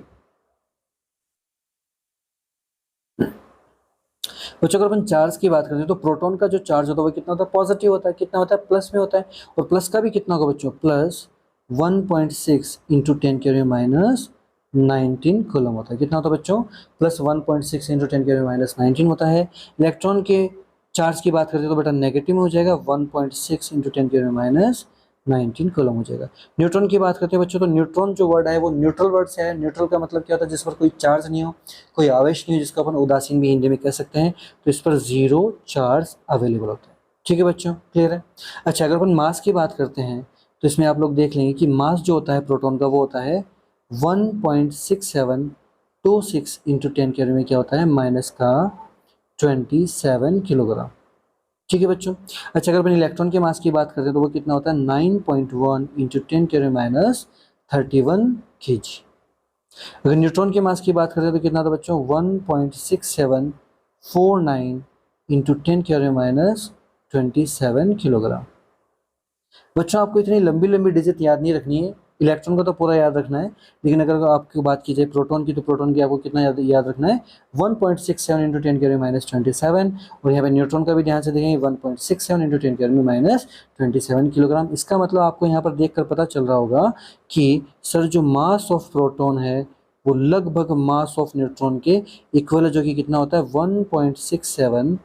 बच्चों अगर अपन चार्ज की बात करते हैं तो प्रोटॉन का जो चार्ज होता है वो कितना होता है, पॉजिटिव होता है। कितना होता है, प्लस में होता है। और प्लस का भी कितना होगा बच्चों, प्लस 1.6 इंटू 10⁻⁹ कूलम होता है। कितना होता है बच्चों, प्लस 1.6 इंटू 10⁻⁹ होता है। इलेक्ट्रॉन के चार्ज की बात करते हैं तो बेटा नेगेटिव में हो जाएगा, 1.6 इंटू 10⁻⁹ कूलम हो जाएगा। न्यूट्रॉन की बात करते हैं बच्चों, तो न्यूट्रॉन जो वर्ड है वो न्यूट्रल वर्ड से है। न्यूट्रल का मतलब क्या होता है, जिस पर कोई चार्ज नहीं हो, कोई आवेश नहीं हो, जिसको अपन उदासीन भी हिंदी में कह सकते हैं। तो इस पर 0 चार्ज अवेलेबल होता है। ठीक है बच्चों, क्लियर है। अच्छा अगर अपन मास की बात करते हैं तो इसमें आप लोग देख लेंगे कि मास जो होता है प्रोटॉन का वो होता है 1.6726 इंटू 10 में क्या होता है, माइनस का 27 किलोग्राम। ठीक है बच्चों। अच्छा अगर अपन इलेक्ट्रॉन के मास की बात करते हैं तो वो कितना होता है, 9.1 इंटू 10⁻31 kg। अगर न्यूट्रॉन के मास की बात करते हैं तो कितना था बच्चों, 1.6749 इंटू 10⁻27 किलोग्राम। बच्चों आपको इतनी लंबी लंबी डिजिट याद नहीं रखनी है, इलेक्ट्रॉन का तो पूरा याद रखना है। लेकिन अगर आपकी बात की जाए प्रोटॉन की, तो प्रोटॉन की आपको कितना याद रखना है, 1.67 इंटू 10⁻27। और यहाँ पे न्यूट्रॉन का भी ध्यान से देखेंगे, 1.67 इंटू 10⁻27 किलोग्राम। इसका मतलब आपको यहाँ पर देखकर पता चल रहा होगा कि सर जो मास ऑफ प्रोटॉन है वो लगभग मास ऑफ न्यूट्रॉन के इक्वल है, जो कि कितना होता है 1.67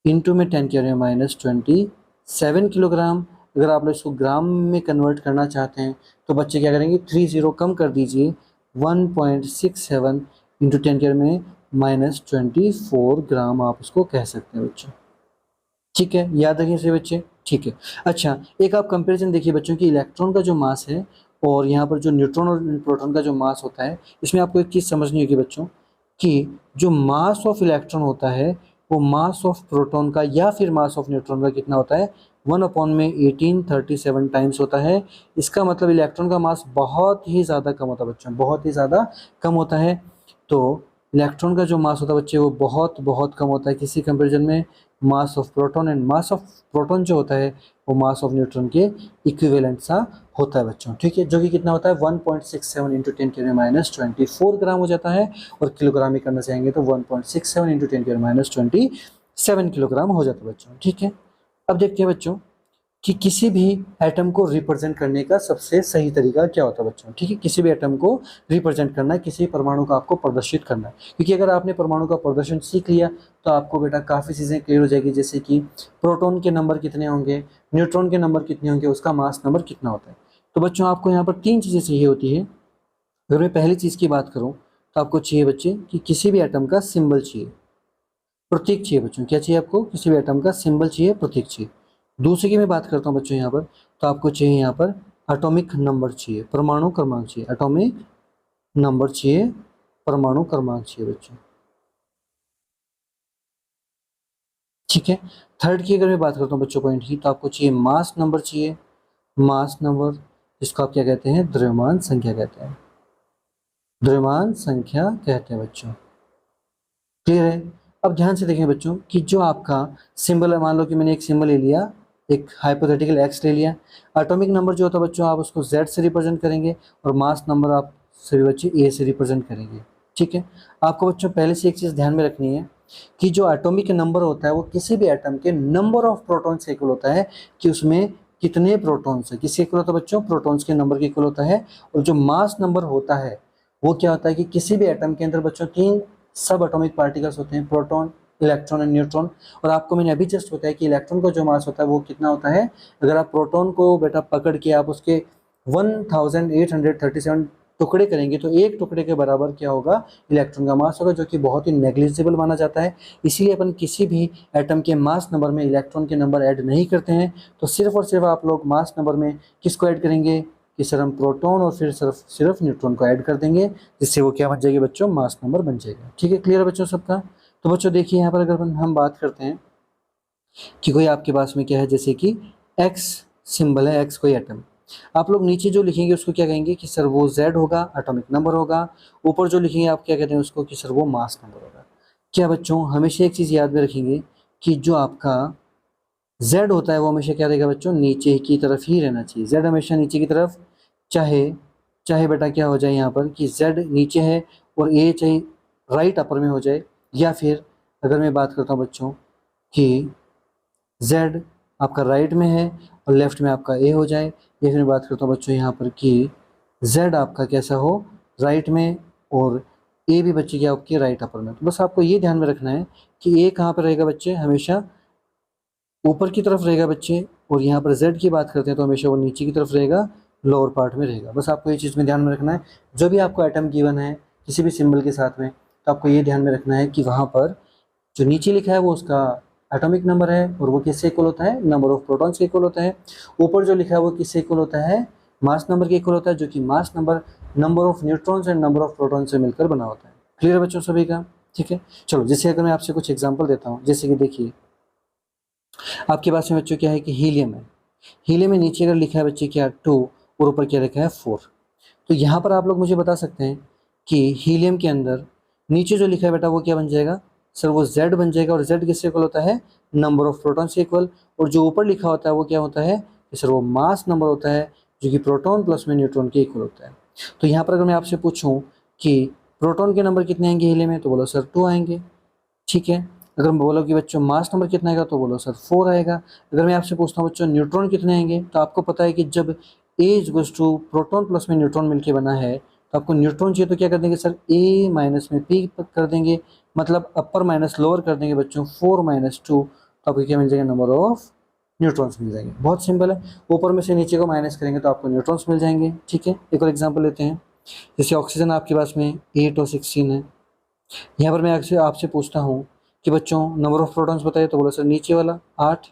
इंटू में 10⁻27 किलोग्राम। अगर आप लोग इसको ग्राम में कन्वर्ट करना चाहते हैं तो बच्चे क्या करेंगे, 3 0 कम कर दीजिए, 1.67 इंटू 10⁻24 ग्राम आप उसको कह सकते हैं बच्चों। ठीक है, याद रखिए से बच्चे। ठीक है। अच्छा एक आप कंपैरिजन देखिए बच्चों की, इलेक्ट्रॉन का जो मास है और यहाँ पर जो न्यूट्रॉन और प्रोटॉन का जो मास होता है, इसमें आपको एक चीज़ समझनी होगी बच्चों कि जो मास ऑफ इलेक्ट्रॉन होता है वो मास ऑफ प्रोटॉन का या फिर मास ऑफ न्यूट्रॉन का कितना होता है, 1/1837 टाइम्स होता है। इसका मतलब इलेक्ट्रॉन का मास बहुत ही ज़्यादा कम होता है बच्चों, बहुत ही ज़्यादा कम होता है। तो इलेक्ट्रॉन का जो मास होता है बच्चे वो बहुत बहुत कम होता है किसी कंपेरिजन में, mass of proton, and mass of proton जो होता है वो मास ऑफ न्यूट्रॉन के इक्विवेलेंट सा होता है बच्चों, ठीक है, जो कि कितना होता है 1.67 इंटू 10 की माइनस 24 ग्राम हो जाता है, और किलोग्राम में करना चाहेंगे तो 1.67 इंटू 10 की माइनस 27 किलोग्राम हो जाता है बच्चों, ठीक है। अब देखते हैं बच्चों कि किसी भी एटम को रिप्रेजेंट करने का सबसे सही तरीका क्या होता है बच्चों, ठीक है, किसी भी एटम को रिप्रेजेंट करना है, किसी परमाणु का आपको प्रदर्शित करना है, क्योंकि अगर आपने परमाणु का प्रदर्शन सीख लिया तो आपको बेटा काफ़ी चीज़ें क्लियर हो जाएगी, जैसे कि प्रोटॉन के नंबर कितने होंगे, न्यूट्रॉन के नंबर कितने होंगे, उसका मास नंबर कितना होता है। तो बच्चों आपको यहाँ पर 3 चीज़ें चाहिए होती है। अगर मैं पहली चीज़ की बात करूँ तो आपको चाहिए बच्चे कि किसी भी एटम का सिंबल चाहिए, प्रतीक चाहिए बच्चों, क्या चाहिए आपको, किसी भी एटम का सिंबल चाहिए, प्रतीक चाहिए। दूसरे की मैं बात करता हूँ बच्चों यहाँ पर, तो आपको चाहिए यहाँ पर एटॉमिक नंबर चाहिए, परमाणु क्रमांक चाहिए, एटॉमिक नंबर चाहिए, परमाणु क्रमांक चाहिए बच्चों, ठीक है। थर्ड की अगर मैं बात करता हूँ बच्चों पॉइंट की, तो आपको चाहिए मास नंबर चाहिए, मास नंबर, जिसको आप क्या कहते हैं, द्रव्यमान संख्या कहते हैं, द्रव्यमान संख्या कहते हैं बच्चों, क्लियर है। अब ध्यान से देखें बच्चों कि जो आपका सिंबल है, मान लो कि मैंने एक सिंबल ले लिया, एक हाइपोथेटिकल एक्स ले लिया, एटॉमिक नंबर जो होता है बच्चों आप उसको जेड से रिप्रेजेंट करेंगे, और मास नंबर आप सभी बच्चे ए से रिप्रेजेंट करेंगे, ठीक है। आपको बच्चों पहले से एक चीज़ ध्यान में रखनी है कि जो एटॉमिक नंबर होता है वो किसी भी एटम के नंबर ऑफ प्रोटॉन से इक्वल होता है, कि उसमें कितने प्रोटॉन्स है, किससे इक्वल होता है बच्चों, प्रोटॉन्स के नंबर के इक्वल होता है। और जो मास नंबर होता है वो क्या होता है कि किसी भी एटम के अंदर बच्चों 3 सब एटॉमिक पार्टिकल्स होते हैं, प्रोटॉन, इलेक्ट्रॉन एंड न्यूट्रॉन। और आपको मैंने अभी जस्ट बताया कि इलेक्ट्रॉन का जो मास होता है वो कितना होता है, अगर आप प्रोटॉन को बेटा पकड़ के आप उसके 1837 टुकड़े करेंगे तो एक टुकड़े के बराबर क्या होगा, इलेक्ट्रॉन का मास होगा, जो कि बहुत ही नेग्लिजिबल माना जाता है। इसीलिए अपन किसी भी एटम के मास नंबर में इलेक्ट्रॉन के नंबर ऐड नहीं करते हैं। तो सिर्फ और सिर्फ आप लोग मास नंबर में किसको ऐड करेंगे, कि सर हम प्रोटॉन और फिर सिर्फ न्यूट्रॉन को ऐड कर देंगे, जिससे वो क्या बन जाएगी बच्चों, मास नंबर बन जाएगा, ठीक है। क्लियर है बच्चों सबका। तो बच्चों देखिए यहाँ पर अगर हम बात करते हैं कि कोई आपके पास में क्या है, जैसे कि एक्स सिंबल है, एक्स कोई एटम, आप लोग नीचे जो लिखेंगे उसको क्या कहेंगे कि सर वो जेड होगा, एटॉमिक नंबर होगा। ऊपर जो लिखेंगे आप क्या कहते हैं उसको, कि सर वो मास नंबर होगा। क्या बच्चों हमेशा एक चीज़ याद में रखेंगे कि जो आपका जेड होता है वो हमेशा क्या रहेगा बच्चों, नीचे की तरफ ही रहना चाहिए, जेड हमेशा नीचे की तरफ, चाहे चाहे बेटा क्या हो जाए यहाँ पर कि जेड नीचे है और ए चाहे राइट अपर में हो जाए, या फिर अगर मैं बात करता हूँ बच्चों कि जेड आपका राइट में है और लेफ्ट में आपका ए हो जाए, या फिर मैं बात करता हूँ बच्चों यहाँ पर कि जेड आपका कैसा हो, राइट में, और ए भी बच्चे क्या आपके राइट अपर में। तो बस आपको ये ध्यान में रखना है कि ए कहाँ पर रहेगा बच्चे, हमेशा ऊपर की तरफ रहेगा बच्चे, और यहाँ पर जेड की बात करते हैं तो हमेशा वो नीचे की तरफ रहेगा, लोअर पार्ट में रहेगा। बस आपको ये चीज़ में ध्यान में रखना है, जो भी आपको एटम गिवन है किसी भी सिंबल के साथ में, तो आपको ये ध्यान में रखना है कि वहाँ पर जो नीचे लिखा है वो उसका एटॉमिक नंबर है, और वो किससे इक्वल होता है, नंबर ऑफ प्रोटॉन्स के इक्वल होता है। ऊपर जो लिखा है वो किससे इक्वल होता है, मास नंबर के इक्वल होता है, जो कि mass number number of neutrons and number of proton से मिलकर बना होता है। क्लियर है बच्चों सभी का, ठीक है। चलो जैसे अगर मैं आपसे कुछ एग्जाम्पल देता हूँ, जैसे कि देखिए आपके पास में बच्चों क्या है कि हीलियम है, हीलियम में नीचे अगर लिखा है बच्चे क्या 2 और ऊपर क्या लिखा है 4, तो यहाँ पर आप लोग मुझे बता सकते हैं कि हीलियम के अंदर नीचे जो लिखा है बेटा वो क्या बन जाएगा, सर वो Z बन जाएगा, और Z किससे इक्वल होता है, नंबर ऑफ प्रोटॉन से इक्वल। और जो ऊपर लिखा होता है वो क्या होता है, कि सर वो मास नंबर होता है, जो कि प्रोटॉन प्लस में न्यूट्रॉन के इक्वल होता है। तो यहाँ पर अगर मैं आपसे पूछूँ कि प्रोटॉन के नंबर कितने आएंगे हीलियम में, तो बोलो सर 2 आएंगे, ठीक है। अगर मैं बोलो कि बच्चों मास नंबर कितना आएगा, तो बोलो सर 4 आएगा। अगर मैं आपसे पूछता हूँ बच्चों न्यूट्रॉन कितने आएंगे, तो आपको पता है कि जब A equals to proton plus में न्यूट्रॉन मिलके बना है, तो आपको न्यूट्रॉन चाहिए तो क्या कर देंगे सर, A माइनस में P कर देंगे, मतलब अपर माइनस लोअर कर देंगे बच्चों, 4 माइनस 2, तो आपको क्या मिल जाएगा, नंबर ऑफ न्यूट्रॉन्स मिल जाएंगे। बहुत सिंपल है, ऊपर में से नीचे को माइनस करेंगे तो आपको न्यूट्रॉन्स मिल जाएंगे, ठीक है। एक और एग्जाम्पल लेते हैं, जैसे ऑक्सीजन आपके पास में 8 और 16 है। यहाँ पर मैं आपसे आपसे पूछता हूँ कि बच्चों नंबर ऑफ प्रोटॉन्स बताइए, तो बोलो सर नीचे वाला 8।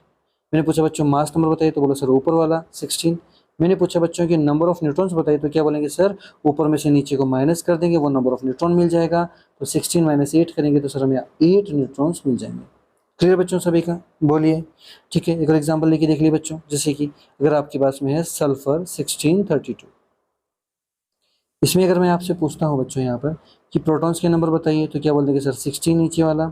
मैंने पूछा बच्चों मास नंबर बताइए, तो बोलो सर ऊपर वाला 16। मैंने पूछा बच्चों कि नंबर ऑफ न्यूट्रॉन्स बताइए, तो क्या बोलेंगे सर, ऊपर में से नीचे को माइनस कर देंगे, वो नंबर ऑफ न्यूट्रॉन मिल जाएगा। तो 16 माइनस 8 करेंगे तो सर हमें 8 न्यूट्रॉन्स मिल जाएंगे। क्लियर बच्चों सभी का, बोलिए, ठीक है। एक और एग्जाम्पल लेके देख लिए बच्चों, जैसे कि अगर आपके पास में है सल्फर 1632, इसमें अगर मैं आपसे पूछता हूँ बच्चों यहाँ पर कि प्रोटॉन्स के नंबर बताइए, तो क्या बोल देंगे सर 16 नीचे वाला।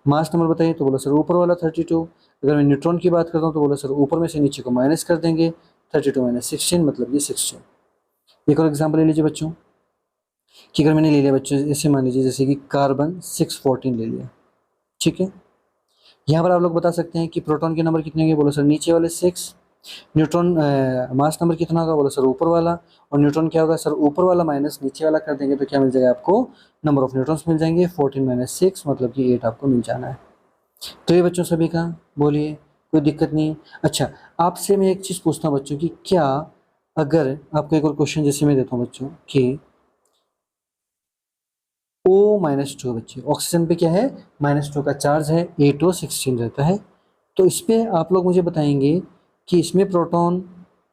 मास नंबर बताइए तो बोला सर ऊपर वाला 32। अगर मैं न्यूट्रॉन की बात करता हूँ तो बोला सर ऊपर में से नीचे को माइनस कर देंगे, 32 माइनस 16 मतलब ये 16। एक और एग्जाम्पल ले लीजिए बच्चों, कि अगर मैंने ले लिया बच्चों ऐसे मान लीजिए जैसे कि कार्बन 614 ले लिया, ठीक है। यहाँ पर आप लोग बता सकते हैं कि प्रोटॉन के नंबर कितने होंगे, बोलो सर नीचे वाले 6। न्यूट्रॉन मास नंबर कितना होगा, बोलो सर ऊपर वाला। और न्यूट्रॉन क्या होगा सर, ऊपर वाला माइनस नीचे वाला कर देंगे तो क्या मिल जाएगा आपको, नंबर ऑफ न्यूट्रॉन्स मिल जाएंगे। 14 माइनस 6 मतलब कि 8 आपको मिल जाना है। तो ये बच्चों सभी का बोलिए, कोई दिक्कत नहीं है। अच्छा, आपसे मैं एक चीज़ पूछता हूँ बच्चों की, क्या अगर आपको एक और क्वेश्चन जैसे मैं देता हूँ बच्चों कि O-2 बच्चे, ऑक्सीजन पे क्या है -2 का चार्ज है, A216 रहता है। तो इस पे आप लोग मुझे बताएंगे कि इसमें प्रोटॉन,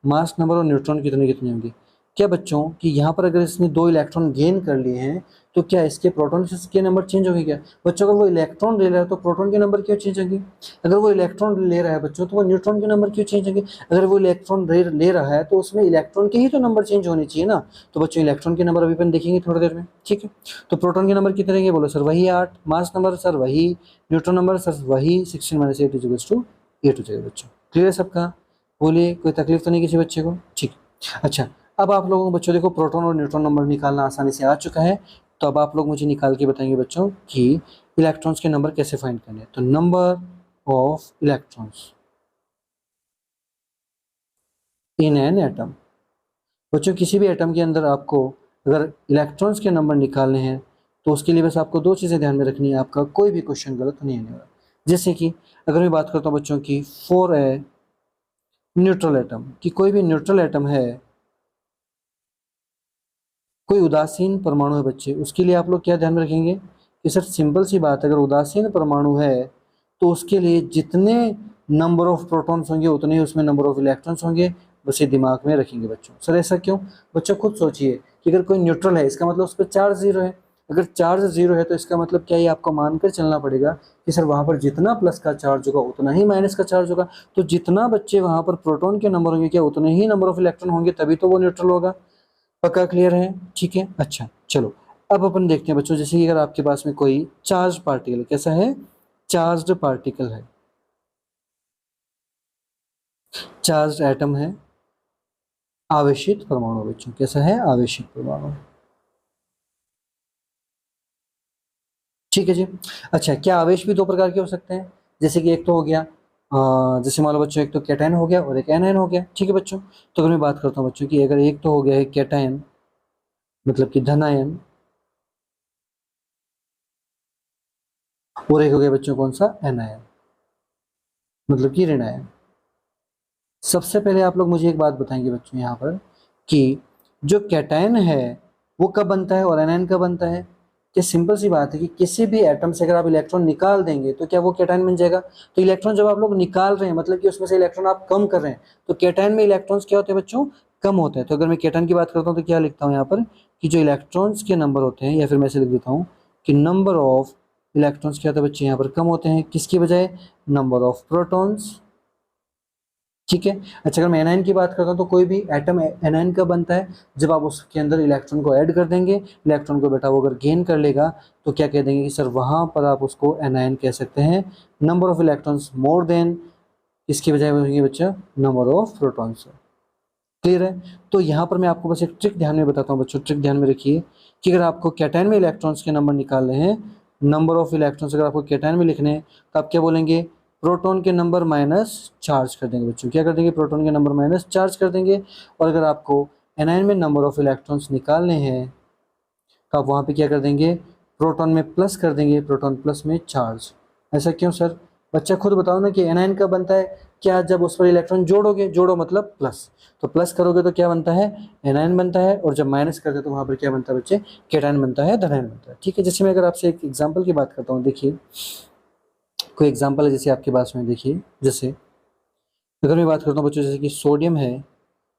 मास नंबर और न्यूट्रॉन कितने कितने होंगे। क्या बच्चों कि यहाँ पर अगर इसने 2 इलेक्ट्रॉन गेन कर लिए हैं तो क्या इसके प्रोटॉन के नंबर चेंज होंगे क्या बच्चों। अगर वो इलेक्ट्रॉन ले रहा है तो प्रोटॉन के नंबर क्यों चेंज होंगे। अगर वो इलेक्ट्रॉन ले रहा है बच्चों तो वो न्यूट्रॉन के नंबर क्यों चेंज होंगे। अगर वो इलेक्ट्रॉन ले रहा है तो उसमें इलेक्ट्रॉन के ही तो नंबर चेंज होने चाहिए ना। तो बच्चों इलेक्ट्रॉन के नंबर अभी अपन देखेंगे थोड़ी देर में, ठीक है। तो प्रोटॉन के नंबर कितने रहेंगे, बोलो सर वही 8। मास नंबर सर वही, न्यूट्रॉन नंबर सर वही 16 माइनस 8 = 8 हो जाएगा बच्चों। क्लियर है सबका, बोलिए कोई तकलीफ तो नहीं किसी बच्चे को, ठीक। अच्छा, अब आप लोगों को बच्चों देखो प्रोटॉन और न्यूट्रॉन नंबर निकालना आसानी से आ चुका है। तो अब आप लोग मुझे निकाल के बताएंगे बच्चों कि इलेक्ट्रॉन्स के नंबर कैसे फाइंड करने हैं। तो number of electrons in an atom, बच्चों किसी भी एटम के अंदर आपको अगर इलेक्ट्रॉन्स के नंबर निकालने हैं तो उसके लिए बस आपको 2 चीज़ें ध्यान में रखनी है, आपका कोई भी क्वेश्चन गलत नहीं आने वाला। जैसे कि अगर मैं बात करता हूँ बच्चों की फॉर ए न्यूट्रल एटम, कि कोई भी न्यूट्रल एटम है, कोई उदासीन परमाणु है बच्चे, उसके लिए आप लोग क्या ध्यान में रखेंगे कि सर सिंपल सी बात है, अगर उदासीन परमाणु है तो उसके लिए जितने नंबर ऑफ प्रोटॉन्स होंगे उतने ही उसमें नंबर ऑफ इलेक्ट्रॉन्स होंगे। बस ये दिमाग में रखेंगे बच्चों। सर ऐसा क्यों, बच्चों खुद सोचिए कि अगर कोई न्यूट्रल है इसका मतलब उस पर चार्ज 0 है। अगर चार्ज 0 है तो इसका मतलब क्या, ये आपको मानकर चलना पड़ेगा कि सर वहाँ पर जितना प्लस का चार्ज होगा उतना ही माइनस का चार्ज होगा। तो जितना बच्चे वहाँ पर प्रोटॉन के नंबर होंगे क्या उतने ही नंबर ऑफ इलेक्ट्रॉन होंगे, तभी तो वो न्यूट्रल होगा। पक्का क्लियर है, ठीक है। अच्छा चलो, अब अपन देखते हैं बच्चों, जैसे कि अगर आपके पास में कोई चार्ज पार्टिकल, कैसा है, चार्ज्ड पार्टिकल है, चार्ज एटम है, आवेशित परमाणु बच्चों, कैसा है, आवेशित परमाणु, ठीक है जी। अच्छा, क्या आवेश भी 2 प्रकार के हो सकते हैं, जैसे कि एक तो हो गया जैसे मान लो बच्चों एक तो कैटायन हो गया और एक एनायन हो गया, ठीक है बच्चों। तो अगर मैं बात करता हूँ बच्चों की, अगर एक तो हो गया है कैटायन मतलब कि धनायन, और एक हो गया बच्चों कौन सा, एनायन मतलब कि ऋणायन। सबसे पहले आप लोग मुझे एक बात बताएंगे बच्चों यहाँ पर कि जो कैटायन है वो कब बनता है और एनायन कब बनता है। कि सिंपल सी बात है कि किसी भी एटम से अगर आप इलेक्ट्रॉन निकाल देंगे तो क्या वो कैटायन बन जाएगा। तो इलेक्ट्रॉन जब आप लोग निकाल रहे हैं मतलब कि उसमें से इलेक्ट्रॉन आप कम कर रहे हैं, तो कैटायन में इलेक्ट्रॉन्स क्या होते हैं बच्चों, कम होते हैं। तो अगर मैं कैटायन की बात करता हूँ तो क्या लिखता हूँ यहाँ पर कि जो इलेक्ट्रॉन्स के नंबर होते हैं, या फिर मैं ऐसे लिख देता हूँ कि नंबर ऑफ इलेक्ट्रॉन्स क्या होता है बच्चे यहाँ पर कम होते हैं, किसकी बजाय, नंबर ऑफ प्रोटॉन्स, ठीक है। अच्छा, अगर मैं एनायन की बात करता हूँ तो कोई भी एटम एनायन का बनता है जब आप उसके अंदर इलेक्ट्रॉन को ऐड कर देंगे, इलेक्ट्रॉन को बेटा वो अगर गेन कर लेगा तो क्या कह देंगे कि सर वहाँ पर आप उसको एनायन कह सकते हैं। Number of electrons more than, इसकी बजाय होंगे बच्चा नंबर ऑफ प्रोटॉन्स। क्लियर है। तो यहाँ पर मैं आपको बस एक ट्रिक ध्यान में बताता हूँ बच्चों, ट्रिक ध्यान में रखिए कि अगर आपको कैटायन में इलेक्ट्रॉन्स के नंबर निकालने हैं, नंबर ऑफ इलेक्ट्रॉन्स अगर आपको कैटायन में लिखने हैं तो आप क्या बोलेंगे, प्रोटॉन के नंबर माइनस चार्ज कर देंगे बच्चों, क्या कर देंगे, प्रोटॉन के नंबर माइनस चार्ज कर देंगे। और अगर आपको एनायन में नंबर ऑफ इलेक्ट्रॉन्स निकालने हैं तो आप वहाँ पे क्या कर देंगे, प्रोटॉन में प्लस कर देंगे, प्रोटॉन प्लस में चार्ज। ऐसा क्यों सर, बच्चा खुद बताओ ना कि एनायन कब बनता है, क्या जब उस पर इलेक्ट्रॉन जोड़ोगे, जोड़ो मतलब प्लस, तो प्लस करोगे तो क्या बनता है, एनायन बनता है। और जब माइनस करते हैं तो वहाँ पर क्या बनता है बच्चे, कैटायन बनता है, धनायन बनता है, ठीक है। जैसे मैं अगर आपसे एक एग्जाम्पल की बात करता हूँ, देखिए कोई एग्जाम्पल है जैसे आपके पास में, देखिए जैसे अगर मैं बात करता हूँ बच्चों, जैसे कि सोडियम है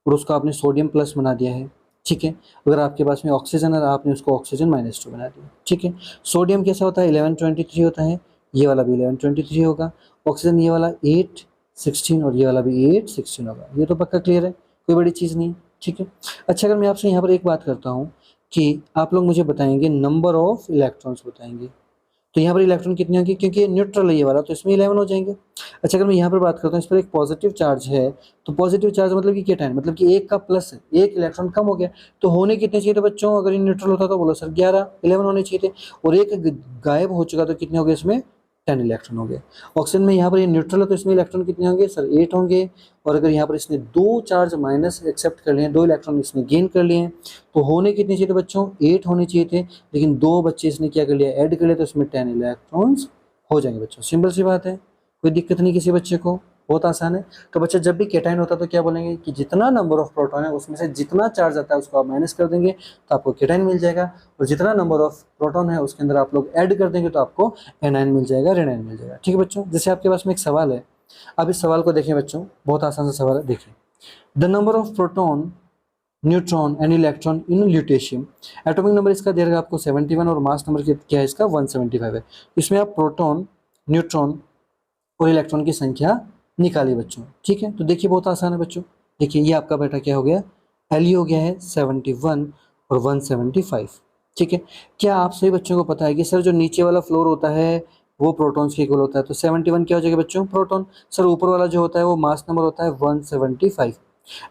और उसको आपने सोडियम प्लस बना दिया है, ठीक है। अगर आपके पास में ऑक्सीजन है आपने उसको ऑक्सीजन -2 बना दिया, ठीक है। सोडियम कैसा होता है, 1123 होता है, ये वाला भी 1123 होगा। ऑक्सीजन ये वाला 816 और ये वाला भी 816 होगा। ये तो पक्का क्लियर है, कोई बड़ी चीज़ नहीं, ठीक है। अच्छा, अगर मैं आपसे यहाँ पर एक बात करता हूँ कि आप लोग मुझे बताएंगे नंबर ऑफ इलेक्ट्रॉन्स बताएंगे। तो यहाँ पर इलेक्ट्रॉन कितने होंगे, क्योंकि ये न्यूट्रल है ये वाला, तो इसमें 11 हो जाएंगे। अच्छा, अगर मैं यहाँ पर बात करता हूँ, इस पर एक पॉजिटिव चार्ज है, तो पॉजिटिव चार्ज मतलब कि केटायन, मतलब कि एक का प्लस है, एक इलेक्ट्रॉन कम हो गया। तो होने कितने चाहिए थे बच्चों, अगर ये न्यूट्रल होता तो बोलो सर 11, 11 होने चाहिए थे, और एक गायब हो चुका, तो कितने हो गए इसमें, 10 इलेक्ट्रॉन हो गए। ऑक्सीजन में यहाँ पर ये न्यूट्रल है, तो इसमें इलेक्ट्रॉन कितने होंगे सर, 8 होंगे। और अगर यहाँ पर इसने 2 चार्ज माइनस एक्सेप्ट कर लिए, 2 इलेक्ट्रॉन इसने गेन कर लिए हैं, तो होने कितने चाहिए थे बच्चों, 8 होने चाहिए थे, लेकिन 2 बच्चे इसने क्या कर लिया, ऐड कर लिया, तो इसमें 10 इलेक्ट्रॉन्स हो जाएंगे बच्चों। सिंपल सी बात है, कोई दिक्कत नहीं किसी बच्चे को, बहुत आसान है। तो बच्चा जब भी केटाइन होता है तो क्या बोलेंगे कि जितना नंबर ऑफ प्रोटॉन है उसमें से जितना चार्ज आता है उसको आप माइनस कर देंगे तो आपको केटाइन मिल जाएगा, और जितना नंबर ऑफ प्रोटॉन है उसके अंदर आप लोग ऐड कर देंगे तो आपको एनाइन मिल जाएगा, रेनाइन मिल जाएगा। ठीक है बच्चों, जैसे आपके पास में एक सवाल है, अब इस सवाल को देखें बच्चों, बहुत आसान सा सवाल है, देखिए। The number of proton, neutron and electron in lutetium, atomic number इसका दे रहा आपको 71 और मास नंबर क्या है इसका 175 है। इसमें आप प्रोटॉन, न्यूट्रॉन और इलेक्ट्रॉन की संख्या निकालिए बच्चों। ठीक है, तो देखिए बहुत आसान है बच्चों। देखिए ये आपका बेटा क्या हो गया, एल हो गया है 71 और 175। ठीक है, क्या आप सभी बच्चों को पता है कि सर जो नीचे वाला फ्लोर होता है वो प्रोटॉन्स के इक्वल होता है, तो 71 क्या हो जाएगा बच्चों, प्रोटॉन। सर ऊपर वाला जो होता है वो मास नंबर होता है 175।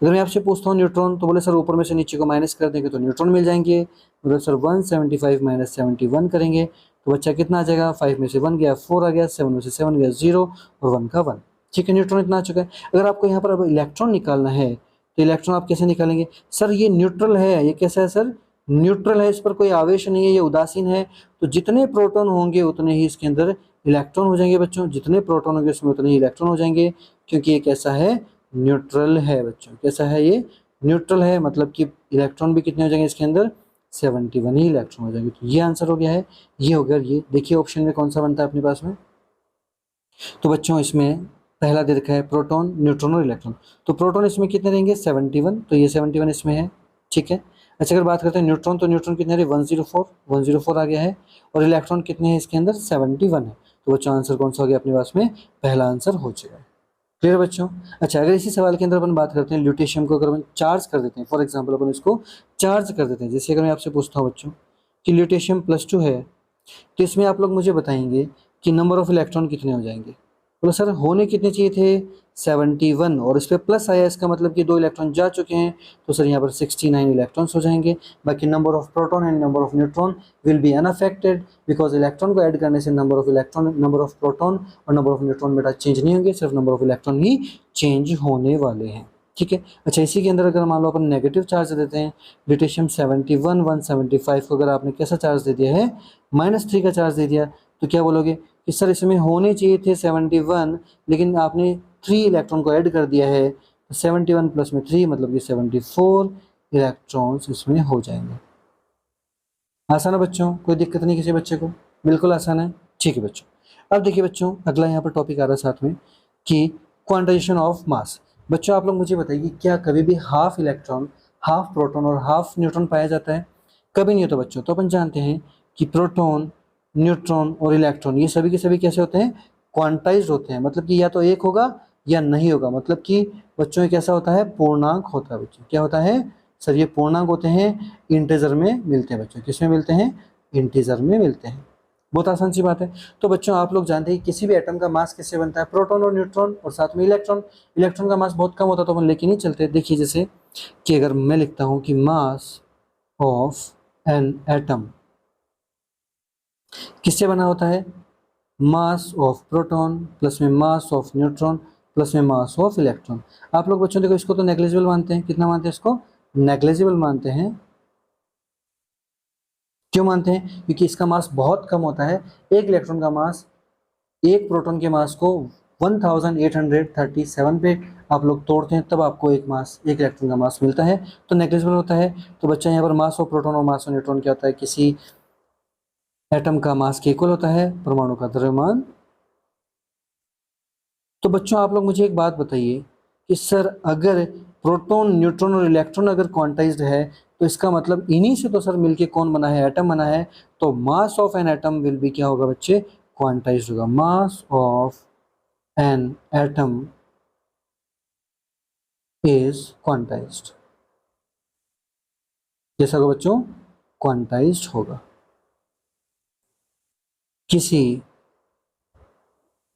अगर मैं आपसे पूछता हूँ न्यूट्रॉन, तो बोले सर ऊपर में से नीचे को माइनस कर देंगे तो न्यूट्रॉन मिल जाएंगे, मतलब सर 175 माइनस 71 करेंगे तो बच्चा कितना आ जाएगा, 5 में से 1 गया 4 आ गया, 7 में से 7 गया 0 और 1 का 1। ठीक है, न्यूट्रॉन इतना आ चुका है। अगर आपको यहाँ पर अब इलेक्ट्रॉन निकालना है तो इलेक्ट्रॉन आप कैसे निकालेंगे, सर ये न्यूट्रल है, ये कैसा है सर, न्यूट्रल है, इस पर कोई आवेश नहीं है, ये उदासीन है, तो जितने प्रोटॉन होंगे उतने ही इसके अंदर इलेक्ट्रॉन हो जाएंगे बच्चों, जितने प्रोटॉन होंगे उसमें उतने ही इलेक्ट्रॉन हो जाएंगे, क्योंकि ये कैसा है, न्यूट्रल है बच्चों। कैसा है ये, न्यूट्रल है, मतलब कि इलेक्ट्रॉन भी कितने हो जाएंगे इसके अंदर, 71 ही इलेक्ट्रॉन हो जाएंगे। तो ये आंसर हो गया है, ये हो गया। ये देखिए ऑप्शन में कौन सा बनता है अपने पास में, तो बच्चों इसमें पहला दे रखा है प्रोटॉन, न्यूट्रॉन और इलेक्ट्रॉन। तो प्रोटॉन इसमें कितने रहेंगे 71, तो ये 71 इसमें है। ठीक है, अच्छा अगर बात करते हैं न्यूट्रॉन, तो न्यूट्रॉन कितने रहे 104, 104 आ गया है, और इलेक्ट्रॉन कितने हैं इसके अंदर 71 है। तो बच्चों आंसर कौन सा हो गया अपने पास में, पहला आंसर हो जाएगा। क्लियर बच्चों। अच्छा अगर इसी सवाल के अंदर अपन बात करते हैं ल्यूटेशियम को, अगर अपन चार्ज कर देते हैं, फॉर एग्जांपल अपन इसको चार्ज कर देते हैं, जैसे अगर मैं आपसे पूछता हूँ बच्चों कि ल्यूटेशियम +2 है, तो इसमें आप लोग मुझे बताएंगे कि नंबर ऑफ इलेक्ट्रॉन कितने हो जाएंगे। बोलो सर होने कितने चाहिए थे 71, और इस पर प्लस आया, इसका मतलब कि 2 इलेक्ट्रॉन जा चुके हैं, तो सर यहाँ पर 69 इलेक्ट्रॉन्स हो जाएंगे। बाकी number of proton and number of neutron will be unaffected, because electron को ऐड करने से number of electron, number of proton और नंबर ऑफ न्यूट्रॉन बेटा चेंज नहीं होंगे, सिर्फ number of electron he change होने वाले हैं। ठीक है, अच्छा इसी के अंदर अगर मान लो अपन नेगेटिव चार्ज देते हैं, ल्यूटेशियम 71 175 को अगर आपने कैसा चार्ज दे दिया है, -3 का चार्ज दे दिया, तो क्या बोलोगे कि सर इसमें होने चाहिए थे 71, लेकिन आपने 3 इलेक्ट्रॉन को ऐड कर दिया है, तो 71 प्लस में 3 मतलब कि 74 इलेक्ट्रॉन्स इसमें हो जाएंगे। आसान है बच्चों, कोई दिक्कत नहीं किसी बच्चे को, बिल्कुल आसान है। ठीक है बच्चों, अब देखिए बच्चों अगला यहाँ पर टॉपिक आ रहा है साथ में कि क्वांटाइजेशन ऑफ मास। बच्चों आप लोग मुझे बताइए क्या कभी भी हाफ इलेक्ट्रॉन, हाफ प्रोटॉन और हाफ न्यूट्रॉन पाया जाता है, कभी नहीं होता बच्चों। तो अपन जानते हैं कि प्रोटॉन, न्यूट्रॉन और इलेक्ट्रॉन ये सभी के सभी कैसे होते हैं, क्वांटाइज्ड होते हैं, मतलब कि या तो एक होगा या नहीं होगा, मतलब कि बच्चों ये कैसा होता है, पूर्णांक होता है बच्चों। क्या होता है सर, ये पूर्णांक होते हैं, इंटीजर में मिलते हैं बच्चों। किसमें मिलते हैं, इंटीजर में मिलते हैं। बहुत आसान सी बात है। तो बच्चों आप लोग जानते हैं किसी भी एटम का मास किससे बनता है, प्रोटॉन और न्यूट्रॉन और साथ में इलेक्ट्रॉन। इलेक्ट्रॉन का मास बहुत कम होता है तो अपन लेके नहीं चलते। देखिए जैसे कि अगर मैं लिखता हूं कि मास ऑफ एन एटम किससे बना होता है, मास ऑफ प्रोटॉन प्लस में मास ऑफ न्यूट्रॉन प्लस में मास ऑफ इलेक्ट्रॉन। आप लोग बच्चों देखो इसको तो नेग्लिजिबल मानते हैं, कितना मानते हैं इसको, नेग्लिजिबल मानते हैं। क्यों मानते हैं, क्योंकि इसका मास बहुत कम होता है। एक इलेक्ट्रॉन का मास एक प्रोटॉन के मास को 1837 पे आप लोग तोड़ते हैं, तब आपको एक मास, एक इलेक्ट्रॉन का मास मिलता है, तो नेग्लिजिबल होता है। तो बच्चा यहाँ पर मास ऑफ प्रोटॉन और मास ऑफ न्यूट्रॉन क्या होता है, किसी एटम का मास के इक्वल होता है परमाणु का द्रव्यमान। तो बच्चों आप लोग मुझे एक बात बताइए कि सर अगर प्रोटॉन, न्यूट्रॉन और इलेक्ट्रॉन अगर क्वांटाइज्ड है तो इसका मतलब इन्हीं से तो सर मिलके कौन बना है, एटम बना है। तो mass of an atom will be क्या होगा बच्चे, क्वांटाइज्ड होगा। Mass of an atom is quantized. जैसा होगा बच्चों, क्वांटाइज्ड होगा। किसी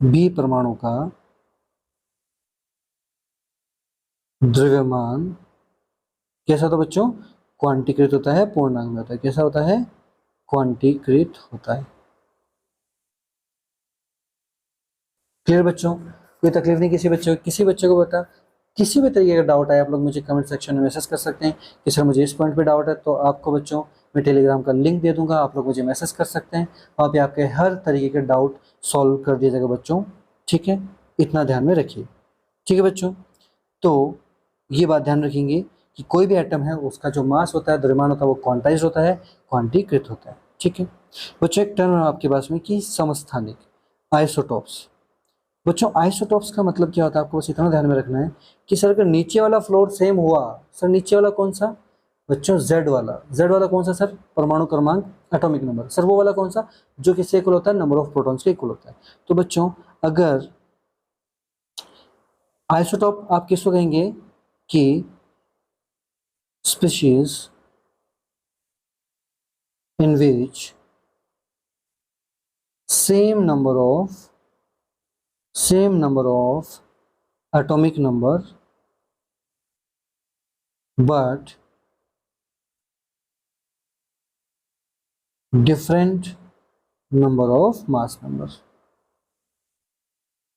भी परमाणु का द्रव्यमान कैसा होता है बच्चों? क्वांटीकृत होता है, पूर्णांक में होता है। कैसा होता है? क्वांटीकृत होता है। क्लियर बच्चों? कोई तकलीफ नहीं किसी बच्चे को? किसी बच्चे को बता किसी भी तरीके का डाउट आए आप लोग मुझे कमेंट सेक्शन में मैसेज कर सकते हैं कि सर मुझे इस पॉइंट पे डाउट है, तो आपको बच्चों मैं टेलीग्राम का लिंक दे दूंगा, आप लोग मुझे मैसेज कर सकते हैं, वहाँ पे आपके हर तरीके के डाउट सॉल्व कर दिया जाएगा बच्चों। ठीक है, इतना ध्यान में रखिए। ठीक है बच्चों, तो ये बात ध्यान रखेंगे कि कोई भी एटम है उसका जो मास होता है, द्रव्यमान होता है, वो क्वांटाइज होता है, क्वांटीकृत होता है। ठीक है बच्चों, एक टर्म है आपके पास में कि समस्थानिक, आइसोटोप्स। बच्चों आइसोटोप्स का मतलब क्या होता है आपको बस इतना ध्यान में रखना है कि सर अगर नीचे वाला फ्लोर सेम हुआ, सर नीचे वाला कौन सा बच्चों? जेड वाला। जेड वाला कौन सा सर? परमाणु क्रमांक, एटॉमिक नंबर। सर वो वाला कौन सा जो किससे इक्वल होता है? नंबर ऑफ प्रोटॉन्स के इक्वल होता है। तो बच्चों अगर आइसोटोप आप किसको कहेंगे कि species in which same number of atomic number but different number of mass number।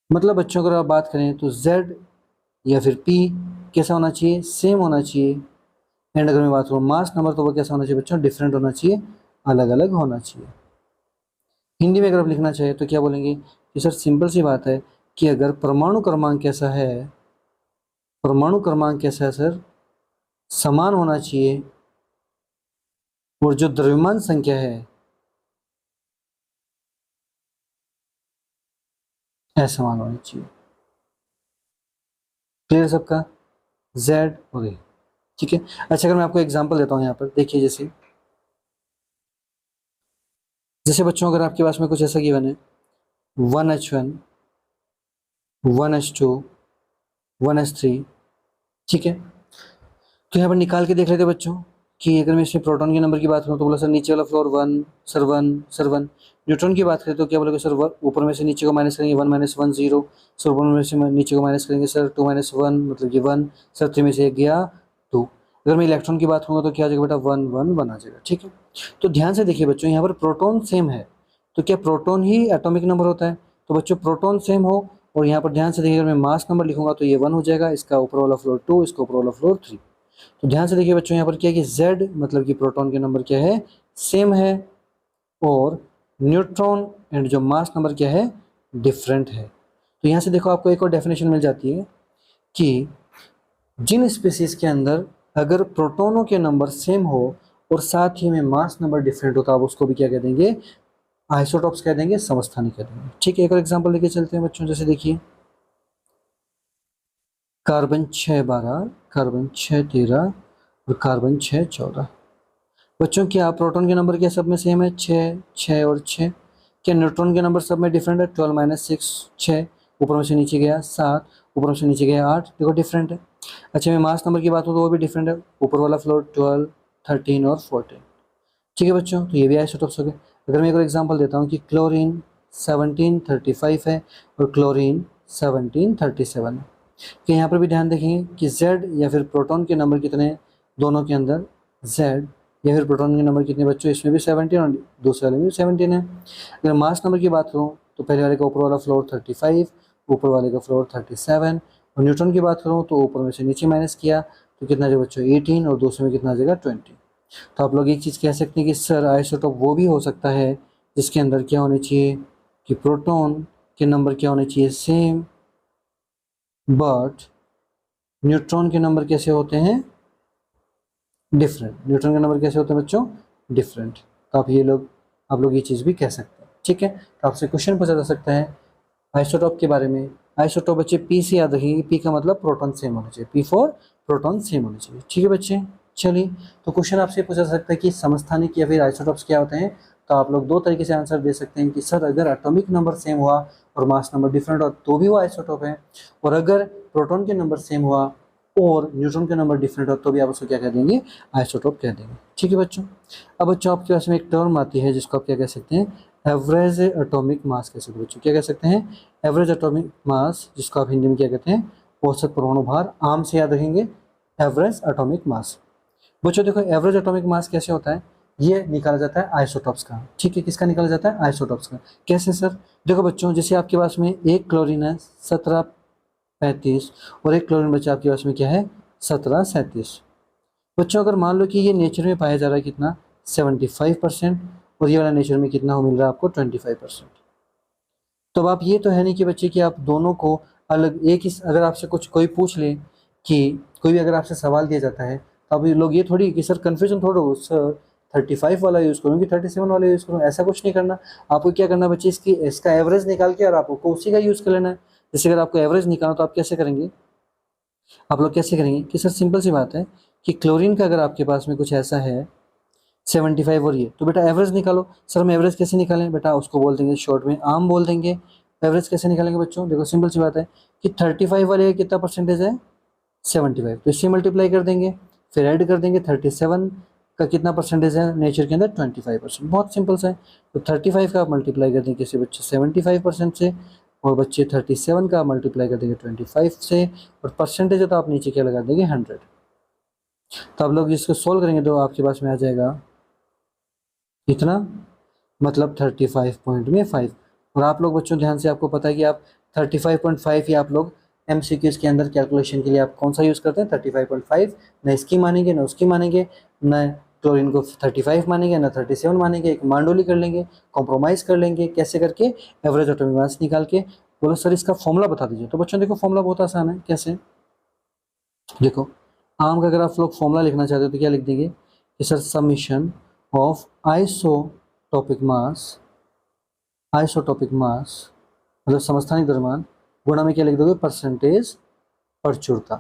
मतलब बच्चों अगर आप बात करें तो Z या फिर P कैसा होना चाहिए? सेम होना चाहिए। एंड अगर मैं बात करूँ मास नंबर तो वो कैसा होना चाहिए बच्चों? डिफरेंट होना चाहिए, अलग अलग होना चाहिए। हिंदी में अगर आप लिखना चाहें तो क्या बोलेंगे कि सर सिंपल सी बात है कि अगर परमाणु क्रमांक कैसा है, परमाणु क्रमांक कैसा है सर? समान होना चाहिए, और जो द्रव्यमान संख्या है असमान होनी चाहिए। क्लियर सबका? Z और A। ठीक है, अच्छा अगर मैं आपको एग्जांपल देता हूँ यहाँ पर देखिए, जैसे बच्चों अगर आपके पास में कुछ ऐसा गिवन है 1H1 1H2 1H3, ठीक है, तो यहाँ पर निकाल के देख लेते हैं बच्चों कि अगर मैं इसमें प्रोटॉन के नंबर की बात करूँ तो बोला सर नीचे वाला फ्लोर 1 सर 1 सर 1। न्यूट्रॉन की बात करें तो क्या बोलोगे सर ऊपर में से नीचे को माइनस करेंगे 1 माइनस 1 0, सर ऊपर में से नीचे को माइनस करेंगे सर 2 माइनस 1 मतलब कि 1, सर 3 में से एक गया 2। अगर मैं इलेक्ट्रॉन की बात करूँगा तो क्या आ जाएगा बेटा 1 1 1 आ जाएगा। ठीक है, तो ध्यान से देखिए बच्चों, यहाँ पर प्रोटॉन सेम है तो क्या प्रोटॉन ही एटॉमिक नंबर होता है? तो बच्चों प्रोटॉन सेम हो और यहाँ पर ध्यान से देखिए, अगर मैं मास नंबर लिखूंगा तो ये 1 हो जाएगा, इसका ऊपर वाला फ्लोर 2, इसका ऊपर वाला फ्लोर 3। तो ध्यान से देखिए बच्चों, यहाँ पर क्या है कि Z मतलब कि प्रोटॉन के नंबर क्या है? सेम है, और न्यूट्रॉन एंड जो मास नंबर क्या है? डिफरेंट है। तो यहाँ से देखो आपको एक और डेफिनेशन मिल जाती है कि जिन स्पीसीज के अंदर अगर प्रोटॉनों के नंबर सेम हो और साथ ही में मास नंबर डिफरेंट हो तो आप उसको भी क्या कह देंगे? आइसोटॉप्स कह देंगे, समस्थानिक कह देंगे। ठीक है, एक और एग्जाम्पल लेके चलते हैं बच्चों, जैसे देखिए कार्बन 6 12, कार्बन 6 13 और कार्बन 6 14। बच्चों क्या प्रोटॉन के नंबर क्या सब में सेम है? 6 6 और 6। क्या न्यूट्रॉन के नंबर सब में डिफरेंट है? 12 माइनस 6 6, ऊपर में से नीचे गया 7, ऊपर में से नीचे गया 8, देखो डिफरेंट है। अच्छा मैं मास नंबर की बात करूँ तो वो भी डिफरेंट है, ऊपर वाला फ्लोर 12 13 और 14। ठीक है बच्चों, तो ये भी आइसोटोप्स हो गए। अगर मैं एक और एग्जाम्पल देता हूँ कि क्लोरीन 1735 है और क्लोरीन 1737 है, कि यहाँ पर भी ध्यान देखेंगे कि Z या फिर प्रोटॉन के नंबर कितने दोनों के अंदर? Z या फिर प्रोटॉन के नंबर कितने बच्चों? इसमें भी 17 और दूसरे वाले में भी 17 है। अगर मास नंबर की बात करूँ तो पहले वाले का ऊपर वाला फ्लोर 35, ऊपर वाले का फ्लोर 37, और न्यूट्रॉन की बात करूँ तो ऊपर में से नीचे माइनस किया तो कितना आ जाएगा बच्चों? 18, और दूसरे में कितना आ जाएगा? 20। तो आप लोग एक चीज़ कह सकते हैं कि सर आइसोटोप वो भी हो सकता है जिसके अंदर क्या होने चाहिए कि प्रोटॉन के नंबर क्या होने चाहिए? सेम, बट न्यूट्रॉन के नंबर कैसे होते हैं? डिफरेंट। न्यूट्रॉन के नंबर कैसे होते हैं बच्चों? डिफरेंट। तो आप लोग ये चीज़ भी कह सकते हैं। ठीक है, तो आपसे क्वेश्चन पूछा जा सकता है आइसोटोप के बारे में। आइसोटोप बच्चे पी से याद रखिए, पी का मतलब प्रोटॉन सेम होना चाहिए, पी फॉर प्रोटॉन सेम होना चाहिए। ठीक है बच्चे, चलिए तो क्वेश्चन आपसे पूछा जा सकता है कि समस्थानिक या फिर आइसोटोप्स क्या होते हैं। तो आप लोग दो तरीके से आंसर दे सकते हैं कि सर अगर एटॉमिक नंबर सेम हुआ और मास नंबर डिफरेंट हो तो भी वो आइसोटोप है, और अगर प्रोटॉन के नंबर सेम हुआ और न्यूट्रॉन के नंबर डिफरेंट हो तो भी आप उसको क्या कह देंगे, आइसोटोप कह देंगे। ठीक है बच्चों। अब बच्चों आपके पास में एक टर्म आती है जिसको आप क्या कह सकते हैं, एवरेज एटॉमिक मास कह सकते हैं बच्चों। क्या कह सकते हैं, एवरेज एटॉमिक मास, जिसको आप हिंदी में क्या कहते हैं, औसत परमाणु भार। आम से याद रखेंगे एवरेज एटॉमिक मास। बच्चों देखो एवरेज एटॉमिक मास कैसे होता है, ये निकाला जाता है आइसोटॉप्स का। ठीक है, किसका निकाला जाता है, आइसोटॉप्स का। कैसे सर, देखो बच्चों जैसे आपके पास में एक क्लोरीन है 1735 और एक क्लोरीन बच्चा आपके पास में क्या है 1737। बच्चों अगर मान लो कि ये नेचर में पाया जा रहा है कितना 75% और ये वाला नेचर में कितना हो मिल रहा है आपको 25%। तो अब आप ये तो है नहीं कि बच्चे कि आप दोनों को अलग एक ही, अगर आपसे कुछ कोई पूछ ले कि कोई भी अगर आपसे सवाल दिया जाता है तो अब लोग ये थोड़ी कि सर कन्फ्यूजन थोड़ा हो सर 35 वाला यूज़ करूँ कि 37 वाला यूज़ करूँ, ऐसा कुछ नहीं करना। आपको क्या करना बच्चे, इसका एवरेज निकाल के और आपको उसी का यूज़ कर लेना है। जैसे अगर आपको एवरेज निकालना तो आप कैसे करेंगे, आप लोग कैसे करेंगे कि सर सिंपल सी बात है कि क्लोरीन का अगर आपके पास में कुछ ऐसा है 75 और ये, तो बेटा एवरेज निकालो। सर हम एवरेज कैसे निकालें बेटा, उसको बोल देंगे शॉर्ट में आम बोल देंगे। एवरेज कैसे निकालेंगे बच्चों, देखो सिंपल सी बात है कि 35 वाले का कितना परसेंटेज है 75, तो इससे मल्टीप्लाई कर देंगे, फिर ऐड कर देंगे 37 का कितना परसेंटेज है नेचर के अंदर 25%। बहुत सिंपल सा है। तो 35 का आप मल्टीप्लाई कर देंगे किसी बच्चे 75% से, और बच्चे 37 का मल्टीप्लाई कर देंगे 25 से, और परसेंटेज है तो आप नीचे क्या लगा देंगे 100। तो आप लोग इसको सोल्व करेंगे तो आपके पास में आ जाएगा इतना, मतलब 35.5। और आप लोग बच्चों ध्यान से, आपको पता है कि आप 35.5 ही आप लोग MCQs के अंदर कैलकुलेशन के लिए आप कौन सा यूज़ करते हैं 35.5, न इसकी मानेंगे न उसकी मानेंगे, न क्लोरीन को 35 मानेंगे न 37 मानेंगे, एक मांडोली कर लेंगे, कॉम्प्रोमाइज़ कर लेंगे। कैसे करके, एवरेज एटॉमिक मास निकाल के। बोलो सर इसका फॉर्मूला बता दीजिए। तो बच्चों देखो फॉर्मूला बहुत आसान है। कैसे, देखो आम का अगर आप लोग फॉर्मूला लिखना चाहते हो तो क्या लिख देंगे कि sir summation of isotopic mass, isotopic mass मतलब समस्थानिक द्रव्यमान, गुणा में क्या लिख दोगे परसेंटेज प्रचुरता,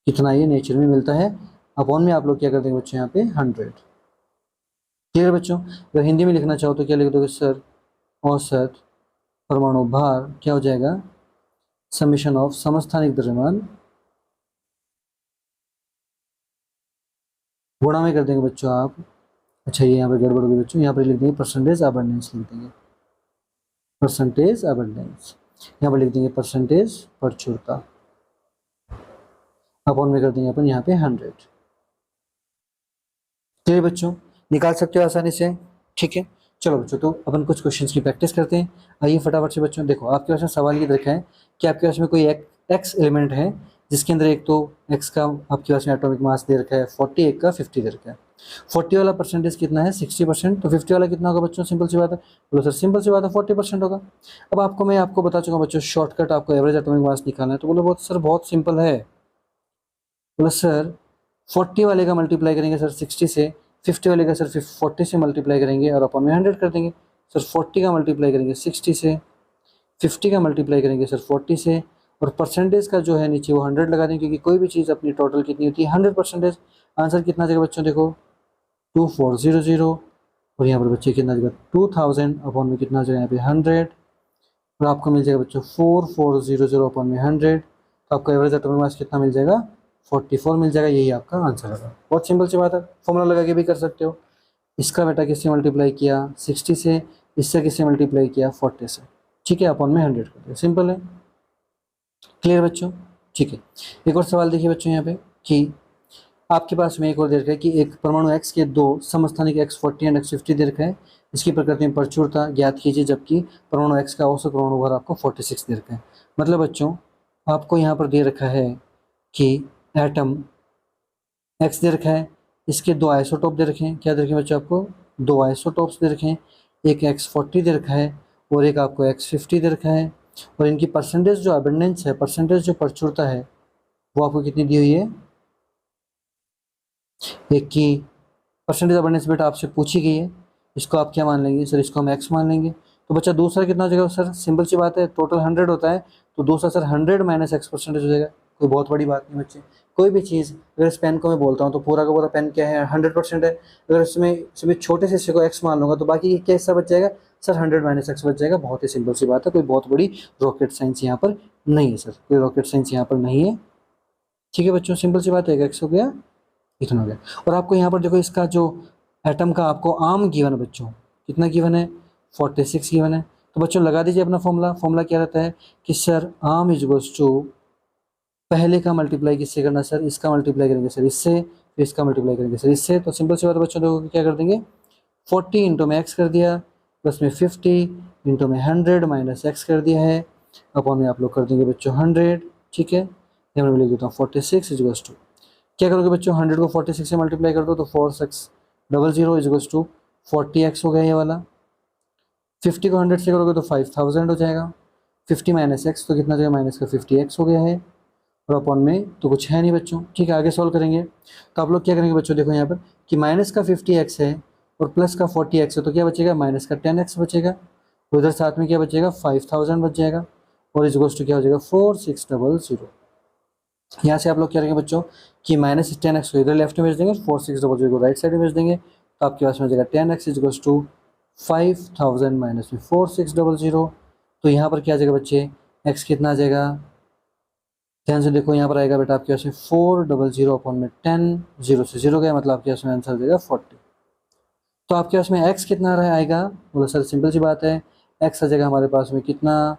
कितना ये नेचर में मिलता है, अपॉन में आप लोग क्या कर देंगे बच्चों यहाँ पे 100। क्लियर बच्चों। अगर हिंदी में लिखना चाहो तो क्या लिख दोगे सर, औसत परमाणु भार क्या हो जाएगा, समीशन ऑफ समस्थानिक द्रव्यमान, गुणा में कर देंगे बच्चों आप, अच्छा ये यहाँ पे गड़बड़ होगी बच्चों, यहाँ पर लिख देंगे परसेंटेज अबंडेंस, लिख देंगे परसेंटेज अबंडेंस, यहाँ पर लिख देंगे परसेंटेज प्रचुरता, अपॉन में कर देंगे अपन यहाँ पे 100। चलिए बच्चों निकाल सकते हो आसानी से। ठीक है, चलो बच्चों तो अपन कुछ क्वेश्चंस की प्रैक्टिस करते हैं। आइए फटाफट से बच्चों, देखो आपके पास में सवाल ये रखा है कि आपके पास में कोई एक्स एलिमेंट है जिसके अंदर एक तो एक्स का आपके पास में एटॉमिक मास दे रखा है 40, एक का 50 दे रखा है। 40 वाला परसेंटेज कितना है 60%, तो 50 वाला कितना होगा बच्चों, सिंपल सी बात है, बोलो सर सिंपल सी बात है 40% होगा। अब आपको मैं आपको बता चुका बच्चों शॉर्टकट, आपको एवरेज एटॉमिक मास निकालना है, तो बोलो बहुत सर बहुत सिंपल है। बोलो सर 40 वाले का मल्टीप्लाई करेंगे सर 60 से, 50 वाले का सर 40 से मल्टीप्लाई करेंगे और अपॉन में 100 कर देंगे। सर 40 का मल्टीप्लाई करेंगे 60 से, 50 का मल्टीप्लाई करेंगे सर 40 से, और परसेंटेज का जो है नीचे वो 100 लगा देंगे, क्योंकि कोई भी चीज़ अपनी टोटल कितनी होती है 100%। आंसर कितना आ जाएगा बच्चों, देखो 2400, और यहाँ पर बच्चे कितना आ जाएगा 2000, अपॉन में कितना आ जाएगा यहाँ पे 100, और आपको मिल जाएगा बच्चों 4400 अपॉन में 100, तो आपको एवरेज एटॉमिक मास कितना मिल जाएगा 44 मिल जाएगा। यही आपका आंसर है। बहुत सिंपल सी बात है, फॉर्मूला लगा के भी कर सकते हो। इसका बेटा किससे मल्टीप्लाई किया 60 से, इससे किससे मल्टीप्लाई किया 40 से, ठीक है, अपॉन में 100 कर दिया, सिंपल है। क्लियर बच्चों, ठीक है। एक और सवाल देखिए बच्चों यहाँ पे कि आपके पास में एक और दे रखा है कि एक परमाणु X के दो समस्थानिक X40 एंड X50 दे रखा है, इसकी प्रकृति में प्रचुरता ज्ञात कीजिए, जबकि परमाणु X का औसत परमाणु भार आपको 46 दे रखा है। मतलब बच्चों आपको यहाँ पर दे रखा है कि एटम X दे रखा है, इसके दो आइसोटोप दे रखे हैं। क्या दे रखे हैं बच्चों, आपको दो आइसोटोप्स दे रखे हैं, एक X40 दे रखा है और एक आपको X50 दे रखा है, और इनकी परसेंटेज जो अबंडेंस है, परसेंटेज जो प्रचुरता है वो आपको कितनी दी हुई है, एक की परसेंटेज अबंडेंस बेटा आपसे पूछी गई है, इसको आप क्या मान लेंगे सर, इसको हम X मान लेंगे। तो बच्चा दूसरा कितना हो जाएगा सर, सिंपल सी बात है, टोटल 100 होता है, तो दूसरा सर 100 माइनस X परसेंटेज हो जाएगा। कोई बहुत बड़ी बात नहीं बच्चे, कोई भी चीज़ अगर इस पेन को मैं बोलता हूँ तो पूरा का पूरा पेन क्या है 100% है, अगर इसमें छोटे से हिस्से को X मान लूँगा तो बाकी क्या हिस्सा बच जाएगा सर 100 माइनस X बच जाएगा। बहुत ही सिंपल सी बात है, कोई बहुत बड़ी रॉकेट साइंस यहाँ पर नहीं है सर, कोई रॉकेट साइंस यहाँ पर नहीं है। ठीक है बच्चों, सिंपल सी बात है, x हो गया, इतना हो गया। और आपको यहाँ पर देखो इसका जो एटम का आपको आर्म गिवन है बच्चों, कितना गिवन है, 46 गिवन है। तो बच्चों लगा दीजिए अपना फॉर्मूला क्या रहता है कि sir arm is equals to, पहले का मल्टीप्लाई किससे करना सर, इसका मल्टीप्लाई करेंगे सर इससे, फिर इसका मल्टीप्लाई करेंगे सर इससे। तो सिंपल सी बात है बच्चों, देखो क्या कर देंगे, 40 इंटू में एक्स कर दिया, प्लस में 50 इंटू में 100 माइनस एक्स कर दिया है, अपॉन में आप लोग कर देंगे बच्चों 100। ठीक है, यहाँ मैं लिख देता हूँ 46 इज इक्वल्स टू, क्या करोगे बच्चों, 100 को 46 से मल्टीप्लाई कर दो तो 4600 इज इक्वल्स टू 40x हो गया ये वाला। 50 को 100 से करोगे तो 5000 हो जाएगा, 50 माइनस एक्स तो कितना हो जाएगा, माइनस का 50x हो गया है, और अपॉन में तो कुछ है नहीं बच्चों। ठीक है, आगे सॉल्व करेंगे तो आप लोग क्या करेंगे बच्चों, देखो यहाँ पर कि माइनस का 50x है और प्लस का 40x है, तो क्या बचेगा, माइनस का 10x बचेगा, उधर साथ में क्या बचेगा, 5000 बच जाएगा, और इज इक्वल्स टू क्या हो जाएगा, 4600। यहाँ से आप लोग क्या करेंगे बच्चों कि माइनस 10x को इधर लेफ्ट में भेज देंगे, 4600 को राइट साइड में भेज देंगे, तो आपके पास में हो जाएगा 10x is equals to 5000 minus में 4600। तो यहाँ पर क्या आ जाएगा बच्चे, x कितना आ जाएगा, ध्यान से देखो, यहाँ पर आएगा बेटा आपके पास में 400 अपॉन में 10, 0 से 0 गया, मतलब आपके पास में आंसर देगा 40। तो आपके पास में x कितना रहा आएगा, बोलो सर सिंपल सी बात है, x आ जाएगा हमारे पास में कितना,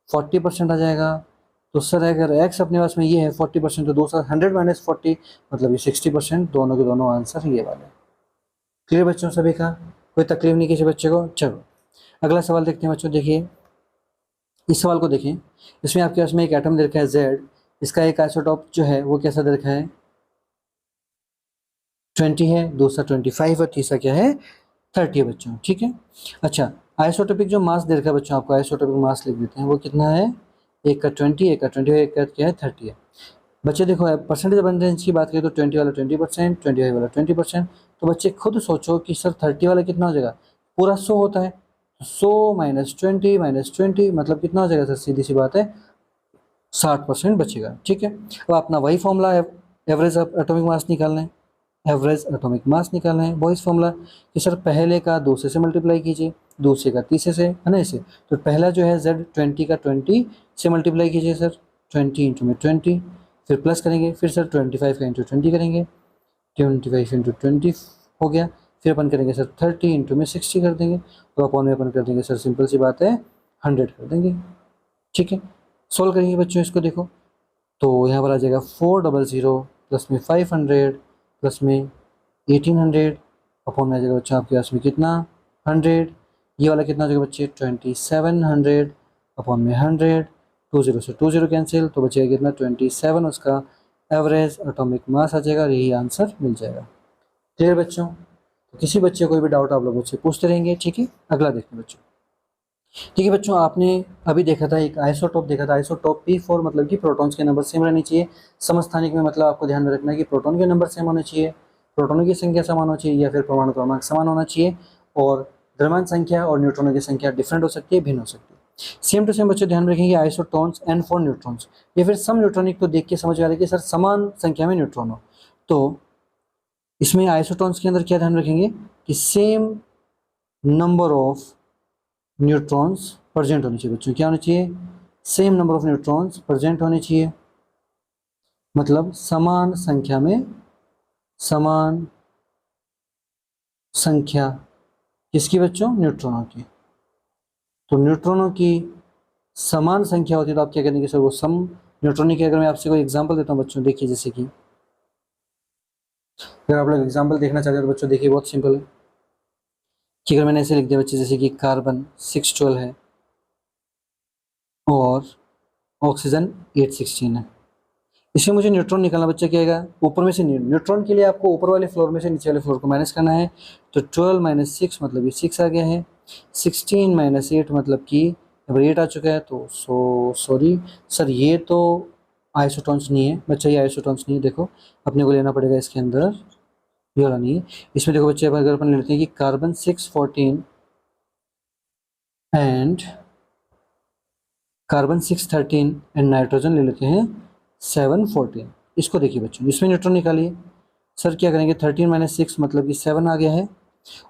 40% आ जाएगा। तो सर अगर x अपने पास में ये है 40%, तो 100 माइनस 40 मतलब ये 60%, दोनों के दोनों आंसर ये वाले। क्लियर बच्चों सभी का, कोई तकलीफ नहीं किसी बच्चे को। चलो अगला सवाल देखते हैं बच्चों, देखिए इस सवाल को देखें, इसमें आपके पास में एक एटम दे रखा है Z, इसका एक आइसोटॉप जो है वो कैसा दे रखा है, 20 है, दूसरा 25 और तीसरा क्या है, 30 है बच्चों। ठीक है, अच्छा आइसोटोपिक जो मास दे रखा है बच्चों, आपको आइसोटोपिक मास लिख देते हैं, वो कितना है, एक का 20, एक का 20, एक का क्या है 30 है। बच्चे देखो परसेंटेज अबंडेंस की बात करें तो 20 वाला 20%, 25 वाला 20%। तो बच्चे खुद सोचो कि सर 30 वाला कितना हो जाएगा, पूरा 100 होता है, 100 माइनस 20 मतलब कितना हो जाएगा सर, सीधी सी बात है 60% बचेगा। ठीक है, अब अपना वही फॉर्मूला है, एवरेज एटॉमिक मास निकालना है, एवरेज एटॉमिक मास निकालना है, वही फॉर्मूला कि सर पहले का दूसरे से मल्टीप्लाई कीजिए, दूसरे का तीसरे से, है ना ऐसे। तो पहला जो है Z 20 का 20 से मल्टीप्लाई कीजिए सर, 20 इंटू में 20, फिर प्लस करेंगे, फिर सर 25 का इंटू 20 करेंगे, 25 इंटू 20 हो गया, फिर अपन करेंगे सर 30 इंटू में 60 कर देंगे, तो अपन में अपन कर देंगे सर सिंपल सी बात है 100 कर देंगे। ठीक है, सोल्व करेंगे बच्चों इसको, देखो तो यहाँ पर आ जाएगा 400 प्लस में 500 प्लस में 1800 अपॉन में आ जाएगा बच्चों आपके पास में कितना 100, ये वाला कितना हो जाएगा बच्चे 2700 अपॉन में 100, 20 से 20 कैंसिल, तो बचेगा कितना 27, उसका एवरेज एटॉमिक मास आ जाएगा, यही आंसर मिल जाएगा। क्लियर बच्चों, तो किसी बच्चे कोई भी डाउट आप लोग मुझसे पूछते रहेंगे। ठीक है, अगला देखते हैं बच्चों। ठीक है बच्चों, आपने अभी देखा था एक आइसोटॉप देखा था, आइसोटॉप P4 मतलब कि प्रोटॉन्स के नंबर सेम रहनी चाहिए, समस्थानिक में मतलब आपको ध्यान में रखना है कि प्रोटॉन के नंबर सेम होने चाहिए, प्रोटोनों की संख्या समान होनी चाहिए, या फिर परमाणु क्रमांक समान होना चाहिए, और द्रव्यमान संख्या और न्यूट्रॉनों की संख्या डिफरेंट हो सकती है, भिन्न हो सकती है। सेम टू सेम बच्चों ध्यान रखेंगे आइसोटॉन्स N फॉर न्यूट्रॉन्स, या फिर सम न्यूट्रॉनिक तो देख के समझ आ रहा है कि सर समान संख्या में न्यूट्रॉन हो, तो इसमें आइसोटॉन्स के अंदर क्या ध्यान रखेंगे कि same number of neutrons present होने चाहिए बच्चों, क्या होने चाहिए, same number of neutrons present होने चाहिए, मतलब समान संख्या में, समान संख्या किसकी बच्चों, न्यूट्रॉनों की। तो न्यूट्रॉनों की समान संख्या होती है तो आप क्या करेंगे सर, वो सम न्यूट्रॉनिक की। अगर मैं आपसे कोई एग्जांपल देता हूँ बच्चों, देखिए जैसे कि अगर आप लोग एग्जांपल देखना चाहते हैं तो बच्चों देखिए बहुत सिंपल है कि अगर मैंने ऐसे लिख दिया बच्चे, जैसे कि कार्बन 612 है और ऑक्सीजन 816 है, इसमें मुझे न्यूट्रॉन निकालना बच्चा, क्या आएगा ऊपर में से, न्यूट्रॉन के लिए आपको ऊपर वाले फ्लोर में से नीचे वाले फ्लोर को माइनस करना है, तो 12 माइनस 6 मतलब ये 6 आ गया है, 16 माइनस 8 मतलब कि अब 8 आ चुका है, तो सॉरी सर ये तो आइसोटॉन्स नहीं है बच्चा, ये आइसोटॉन्स नहीं है, देखो अपने को लेना पड़ेगा इसके अंदर, ये वाला नहीं है। इसमें देखो बच्चे अगर अपन लेते हैं कि carbon 614 and carbon 613 and nitrogen ले लेते हैं 714, इसको देखिए बच्चों, इसमें न्यूट्रॉन निकालिए, सर क्या करेंगे 13 माइनस 6 मतलब कि 7 आ गया है,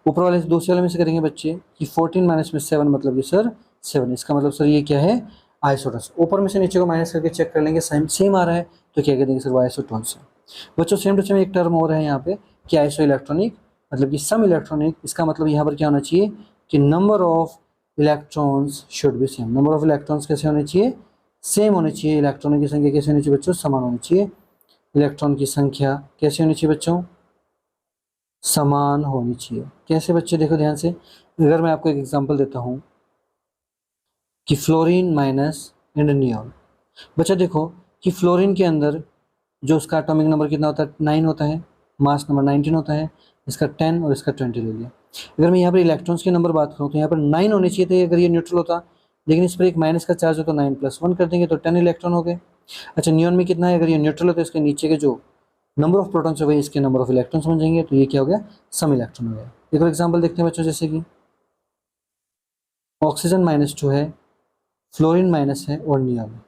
ऊपर वाले से दूसरे वाले में से करेंगे बच्चे कि 14 माइनस में 7 मतलब कि सर 7, इसका मतलब सर ये क्या है आइसोटोन्स। ऊपर में से नीचे को माइनस करके चेक कर लेंगे, सेम आ रहा है तो क्या कह देंगे सर वो आइसोटोन्स है। बच्चों सेम टू सेम एक टर्म और है यहाँ पे कि आइसो इलेक्ट्रॉनिक, मतलब कि सम इलेक्ट्रॉनिक। इसका मतलब यहाँ पर क्या होना चाहिए कि number of electrons should be same. Number of electrons कैसे होने चाहिए, सेम होने चाहिए। इलेक्ट्रॉनों की संख्या कैसे होनी चाहिए बच्चों, समान होनी चाहिए। इलेक्ट्रॉन की संख्या कैसे होनी चाहिए बच्चों, समान होनी चाहिए। कैसे बच्चे, देखो ध्यान से, अगर मैं आपको एक एग्जांपल देता हूँ कि फ्लोरीन माइनस एंड नियॉन। बच्चा देखो कि फ्लोरीन के अंदर जो उसका एटॉमिक नंबर कितना होता है, 9 होता है, मास नंबर 19 होता है, इसका 10 और इसका 20 ले लिया। अगर मैं यहाँ पर इलेक्ट्रॉन्स की नंबर बात करूँ तो यहाँ पर 9 होने चाहिए थे अगर ये न्यूट्रल होता, लेकिन इस पर एक माइनस का चार्ज हो तो 9 + 1 कर देंगे तो 10 इलेक्ट्रॉन हो गए। अच्छा नियॉन में कितना है, अगर ये न्यूट्रल है तो इसके नीचे के जो नंबर ऑफ प्रोटॉन्स है वही इसके नंबर ऑफ इलेक्ट्रॉन्स बन जाएंगे, तो ये क्या हो गया, सम इलेक्ट्रॉन हो गया। एक और एग्जांपल देखते हैं बच्चों, जैसे कि ऑक्सीजन -2 है, फ्लोरीन माइनस है और नियॉन है,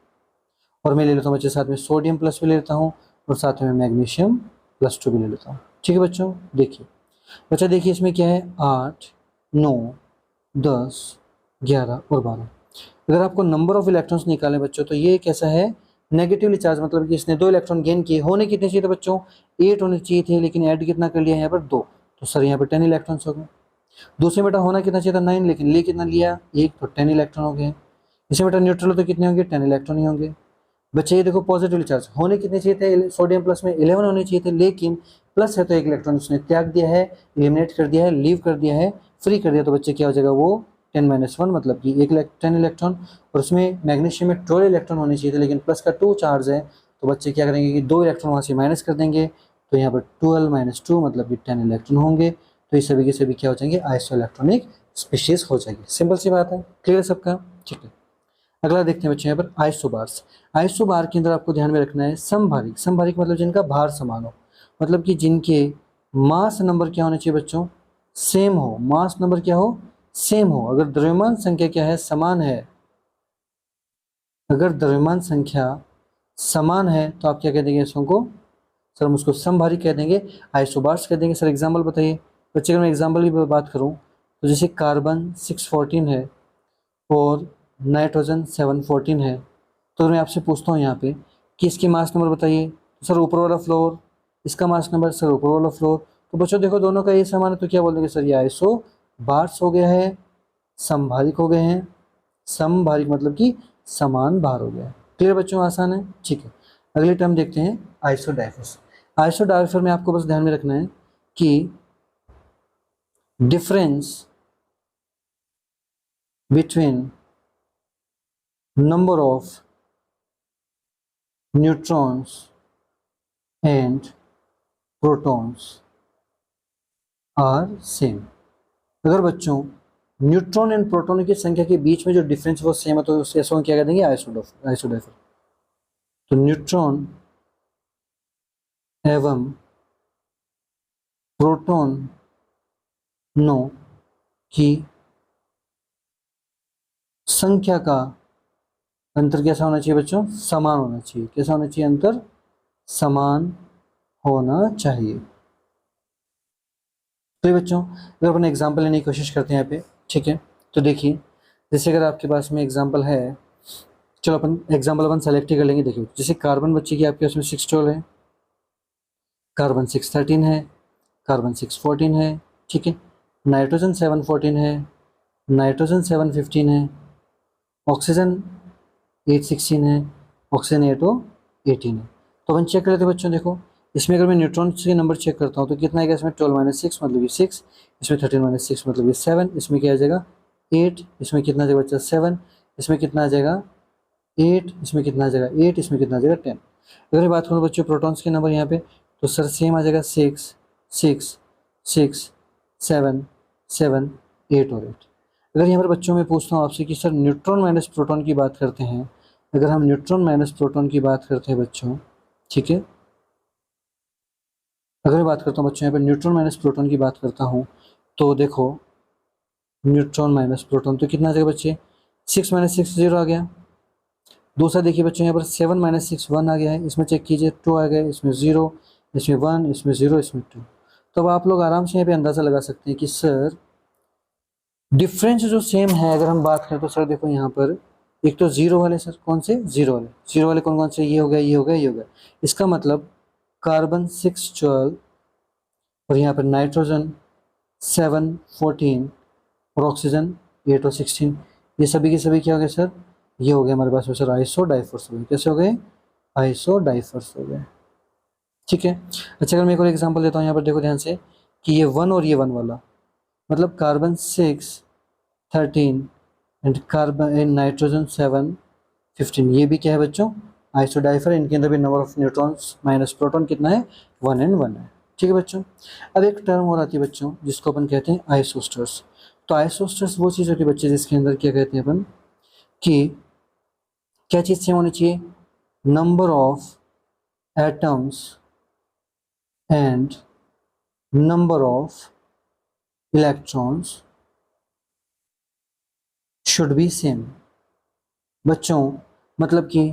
और मैं ले लेता हूँ बच्चे साथ में सोडियम प्लस भी ले लेता हूँ और साथ में मैग्नीशियम +2 भी ले लेता हूँ। ठीक है बच्चों, देखिए बच्चा देखिए इसमें क्या है 8, 9, 10, 11 और 12। अगर आपको नंबर ऑफ इलेक्ट्रॉन्स निकालें बच्चों तो ये कैसा है, नेगेटिवली चार्ज, मतलब कि इसने 2 इलेक्ट्रॉन गेन किए। होने कितने चाहिए थे बच्चों, 8 होने चाहिए थे, लेकिन ऐड कितना कर लिया यहाँ पर 2, तो सर यहाँ पर 10 इलेक्ट्रॉन्स हो गए। दूसरे बेटा होना कितना चाहिए था 9, लेकिन ले कितना लिया 1, तो 10 इलेक्ट्रॉन हो गए। इसमें बेटा न्यूट्रल तो कितने होंगे, 10 इलेक्ट्रॉन ही होंगे। बच्चे ये देखो पॉजिटिवली चार्ज होने कितने चाहिए थे, सोडियम प्लस में 11 होने चाहिए थे, लेकिन प्लस है तो 1 इलेक्ट्रॉन उसने त्याग दिया है, एलिमिनेट कर दिया है, लीव कर दिया है, फ्री कर दिया, तो बच्चे क्या हो जाएगा वो 10 - 1, मतलब कि 10 इलेक्ट्रॉन। और उसमें मैग्नीशियम में 12 इलेक्ट्रॉन होने चाहिए थे, लेकिन प्लस का 2 चार्ज है, तो बच्चे क्या करेंगे कि 2 इलेक्ट्रॉन वहाँ से माइनस कर देंगे, तो यहाँ पर 12 - 2 मतलब कि 10 इलेक्ट्रॉन होंगे। तो ये सभी के सभी क्या हो जाएंगे, आइसो इलेक्ट्रॉनिक स्पीशीज हो जाएगी। सिंपल सी बात है, क्लियर सबका, ठीक है। अगला देखते हैं बच्चे यहाँ पर आइसोबार्स। आइसोबार के अंदर आपको ध्यान में रखना है समभारिक। समभारिक मतलब जिनका भार समान हो, मतलब कि जिनके मास नंबर क्या होने चाहिए बच्चों, सेम हो। मास नंबर क्या हो, सेम हो। अगर द्रव्यमान संख्या क्या है, समान है, अगर द्रव्यमान संख्या समान है तो आप क्या कह देंगे इसको को, सर हम उसको समभारिक कह देंगे, आइसोबार्स कह देंगे। सर एग्जाम्पल बताइए बच्चे, अगर मैं एग्जाम्पल की बात करूँ तो जैसे कार्बन 614 है और नाइट्रोजन 714 है, तो मैं आपसे पूछता हूँ यहाँ पे कि इसकी मास नंबर बताइए, तो सर ऊपर वाला फ्लोर, इसका मास नंबर सर ऊपर वाला फ्लोर। तो बच्चों देखो दोनों का ये समान है, तो क्या बोल देंगे सर ये आइसो बार्स हो गया है, समभारिक हो गए हैं। समभारिक मतलब कि समान भार हो गया है। क्लियर बच्चों, आसान है, ठीक है। अगले टर्म देखते हैं आइसोडाइफर्स। आइसोडाइफर में आपको बस ध्यान में रखना है कि difference between number of neutrons and protons are same। अगर बच्चों न्यूट्रॉन एंड प्रोटॉन की संख्या के बीच में जो डिफरेंस वो सेम है तो ऐसा क्या कह देंगे, आइसोडाइफर। तो न्यूट्रॉन एवं प्रोटॉनों की संख्या का अंतर कैसा होना चाहिए बच्चों, समान होना चाहिए। कैसा होना चाहिए, अंतर समान होना चाहिए। तो ये बच्चों अगर अपन एग्जाम्पल लेने की कोशिश करते हैं यहाँ पे, ठीक है, तो देखिए जैसे अगर आपके पास में एग्जाम्पल है, चलो अपन एग्जाम्पल अपन सेलेक्ट ही कर लेंगे। देखिए जैसे कार्बन बच्चे की आपके पास में 612 है, कार्बन 613 है, कार्बन 614 है, ठीक है, नाइट्रोजन 714 है, नाइट्रोजन 715 है, ऑक्सीजन 816 है, ऑक्सीजन 818 है। तो अपन चेक कर लेते हैं बच्चों, देखो इसमें अगर मैं न्यूट्रॉन के नंबर चेक करता हूँ तो कितना है, इसमें 12 - 6 मतलब ये 6, इसमें 13 - 6 मतलब ये 7, इसमें क्या आ जाएगा 8, इसमें कितना आ जाएगा बच्चा 7, इसमें कितना आ जाएगा 8, इसमें कितना आ जाएगा 8, इसमें कितना आ जाएगा 10। अगर मैं बात करूँ बच्चों प्रोटॉन्स के नंबर यहाँ पे, तो सर सेम आ जाएगा 6, 6, 6, 7, 7, 8 और 8। अगर यहाँ पर बच्चों मैं पूछता हूँ आपसे कि सर न्यूट्रॉन माइनस प्रोटॉन की बात करते हैं, अगर हम न्यूट्रॉन माइनस प्रोटॉन की बात करते हैं बच्चों, ठीक है, अगर मैं बात करता हूँ बच्चों यहाँ पर न्यूट्रॉन माइनस प्रोटॉन की बात करता हूँ, तो देखो न्यूट्रॉन माइनस प्रोटॉन तो कितना आ जाएगा बच्चे, 6 - 6 0 आ गया। दूसरा देखिए बच्चों यहाँ पर 7 - 6 1 आ गया है, इसमें चेक कीजिए 2 आ गए, इसमें 0, इसमें 1, इसमें 0, इसमें 2। तो अब आप लोग आराम से यहाँ पे अंदाज़ा लगा सकते हैं कि सर डिफरेंस जो सेम है, अगर हम बात करें तो सर देखो यहाँ पर एक तो जीरो वाले सर, कौन से जीरो वाले कौन कौन से, ये हो गया, ये हो गया, ये हो गया। इसका मतलब कार्बन 612 और यहाँ पर नाइट्रोजन 714 और ऑक्सीजन 8 और 16, ये सभी के सभी क्या हो गए सर, ये हो गए हमारे पास में सर आइसो डाइफर्स हो गए। कैसे हो गए, आइसो डाइफर्स हो गए। ठीक है। अच्छा अगर मैं एक और एग्जांपल देता हूँ यहाँ पर देखो ध्यान से कि ये 1 और ये 1 वाला, मतलब carbon 6 13 and carbon and nitrogen 7 15, ये भी क्या है बच्चों, आइसोडाइफर। इनके अंदर भी number of neutrons minus proton कितना है, 1 एंड 1 है। ठीक है बच्चों। अब एक टर्म और आती है बच्चों जिसको अपन कहते हैं आइसोस्टर्स। तो आइसोस्टर्स वो चीज़ होती है बच्चे जिसके अंदर क्या कहते हैं अपन कि क्या चीज़ सेम होनी चाहिए, number of atoms and number of electrons should be same. बच्चों मतलब कि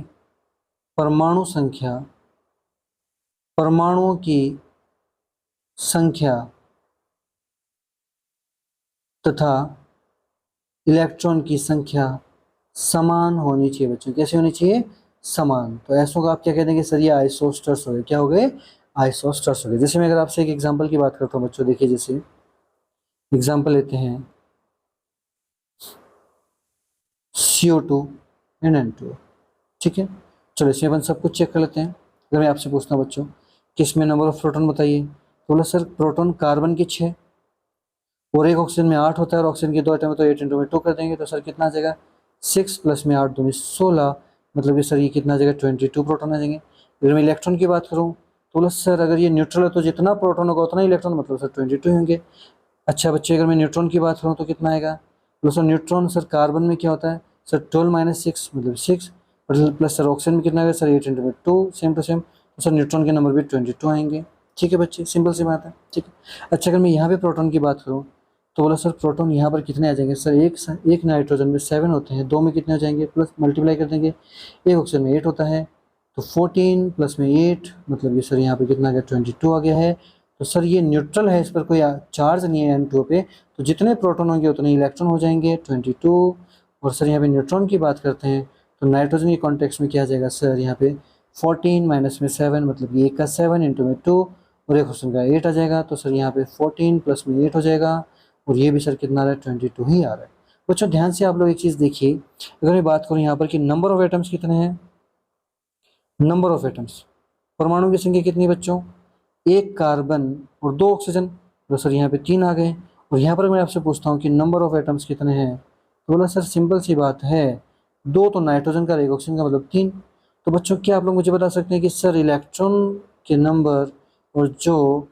परमाणु संख्या, परमाणुओं की संख्या तथा इलेक्ट्रॉन की संख्या समान होनी चाहिए बच्चों। कैसे होनी चाहिए, समान। तो ऐसों को आप क्या कह देंगे सर, ये आइसोस्टर्स हो गए। क्या हो गए, आइसोस्टर्स हो गए। जैसे मैं अगर आपसे एक एग्जांपल की बात करता हूँ बच्चों, देखिए जैसे एग्जांपल लेते हैं CO2 एंड N2। ठीक है, चलो इसमें अपन सब कुछ चेक कर लेते हैं। अगर मैं आपसे पूछता हूँ बच्चों कि इसमें नंबर ऑफ प्रोटॉन बताइए, तो बोला सर प्रोटॉन कार्बन की 6 और एक ऑक्सीजन में 8 होता है और ऑक्सीजन के 2 एटम है, तो 8 इंटू में 2 कर देंगे तो सर कितना आ जाएगा, 6 प्लस में 8 दूनी 16, मतलब कि सर ये कितना आ जाएगा, 22 प्रोटॉन आ जाएंगे। अगर मैं इलेक्ट्रॉन की बात करूँ तो बोला सर अगर ये न्यूट्रल है तो जितना प्रोटॉन होगा उतना इलेक्ट्रॉन, मतलब सर 22 होंगे। अच्छा बच्चे अगर मैं न्यूट्रॉन की बात करूँ तो कितना आएगा, plus sir neutron sir carbon में क्या होता है सर 12 माइनस 6 मतलब 6, प्लस सर ऑक्सीजन में कितना आएगा सर 8 इंटू में 2, सेम टू सेम, तो सर न्यूट्रॉन के नंबर भी 22 आएंगे। ठीक है बच्चे, सिंपल सी बात है। ठीक है। अच्छा अगर मैं यहाँ पे प्रोटॉन की बात करूँ तो बोला सर प्रोटॉन यहाँ पर कितने आ जाएंगे सर, एक नाइट्रोजन में 7 होते हैं, 2 में कितने हो जाएंगे, प्लस मल्टीप्लाई कर देंगे, एक ऑक्सीजन में 8 होता है तो 14 प्लस में 8, मतलब ये सर यहाँ पे कितना आ गया, 22 आ गया है। तो सर ये न्यूट्रल है, इस पर कोई चार्ज नहीं है N2 पे, तो जितने प्रोटॉन होंगे उतने इलेक्ट्रॉन हो जाएंगे 22। और सर यहाँ पे न्यूट्रॉन की बात करते हैं तो नाइट्रोजन के कॉन्टेक्स्ट में क्या आ जाएगा सर, यहाँ पे 14 माइनस में 7, मतलब ये एक का 7 इंटू में 2 और एक ऑक्सीजन का 8 आ जाएगा, तो सर यहाँ पे 14 प्लस में 8 हो जाएगा और ये भी सर कितना आ रहा है, 22 ही आ रहा है। बच्चों ध्यान से आप लोग एक चीज़ देखिए, अगर मैं बात करूँ यहाँ पर कि नंबर ऑफ एटम्स कितने हैं, नंबर ऑफ एटम्स, परमाणु की संख्या कितनी बच्चों, एक कार्बन और 2 ऑक्सीजन, तो सर यहाँ पे 3 आ गए। और यहाँ पर मैं आपसे पूछता हूँ कि नंबर ऑफ एटम्स कितने हैं, तो बोला सर सिंपल सी बात है, 2 तो नाइट्रोजन का, एक ऑक्सीजन का, मतलब 3। तो बच्चों क्या आप लोग मुझे बता सकते हैं कि सर इलेक्ट्रॉन के नंबर और जो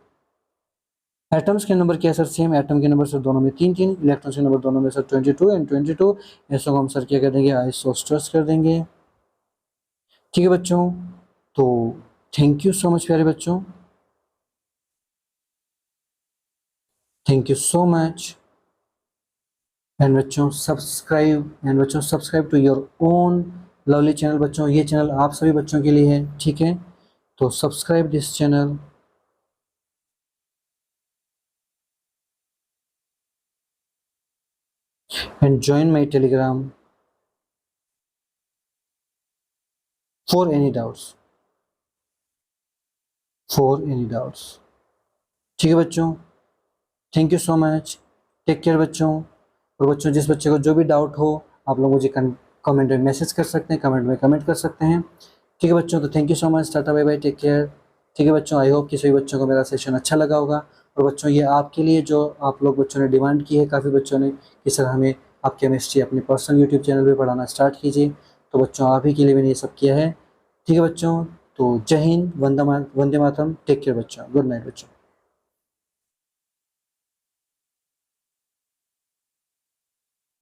एटम्स के नंबर क्या है सर, सेम, एटम के नंबर सर दोनों में 3 इलेक्ट्रॉन के नंबर दोनों में सर 22 एंड 22, ऐसा को हम सर क्या कर देंगे, आइसोस्टर्स कर देंगे। ठीक है बच्चों, तो थैंक यू सो मच प्यारे बच्चों, thank you so much. And बच्चों subscribe to your own lovely channel. बच्चों ये चैनल आप सभी बच्चों के लिए है, ठीक है, तो subscribe this channel and join my telegram for any doubts। ठीक है बच्चों, thank you so much, take care बच्चों। और बच्चों जिस बच्चे को जो भी डाउट हो आप लोग मुझे कमेंट में मैसेज कर सकते हैं, कमेंट में कमेंट कर सकते हैं। ठीक है बच्चों, तो thank you so much, tata bye bye, take care. ठीक है बच्चों, आई होप कि सभी बच्चों को मेरा सेशन अच्छा लगा होगा। और बच्चों ये आपके लिए जो आप लोग बच्चों ने डिमांड की है, काफ़ी बच्चों ने कि सर हमें आप केमिस्ट्री अपने पर्सनल यूट्यूब चैनल पे पढ़ाना स्टार्ट कीजिए, तो बच्चों आप ही के लिए मैंने ये सब किया है। ठीक है बच्चों, तो जय हिंद, वंदे मातरम, टेक केयर बच्चों, गुड नाइट बच्चों।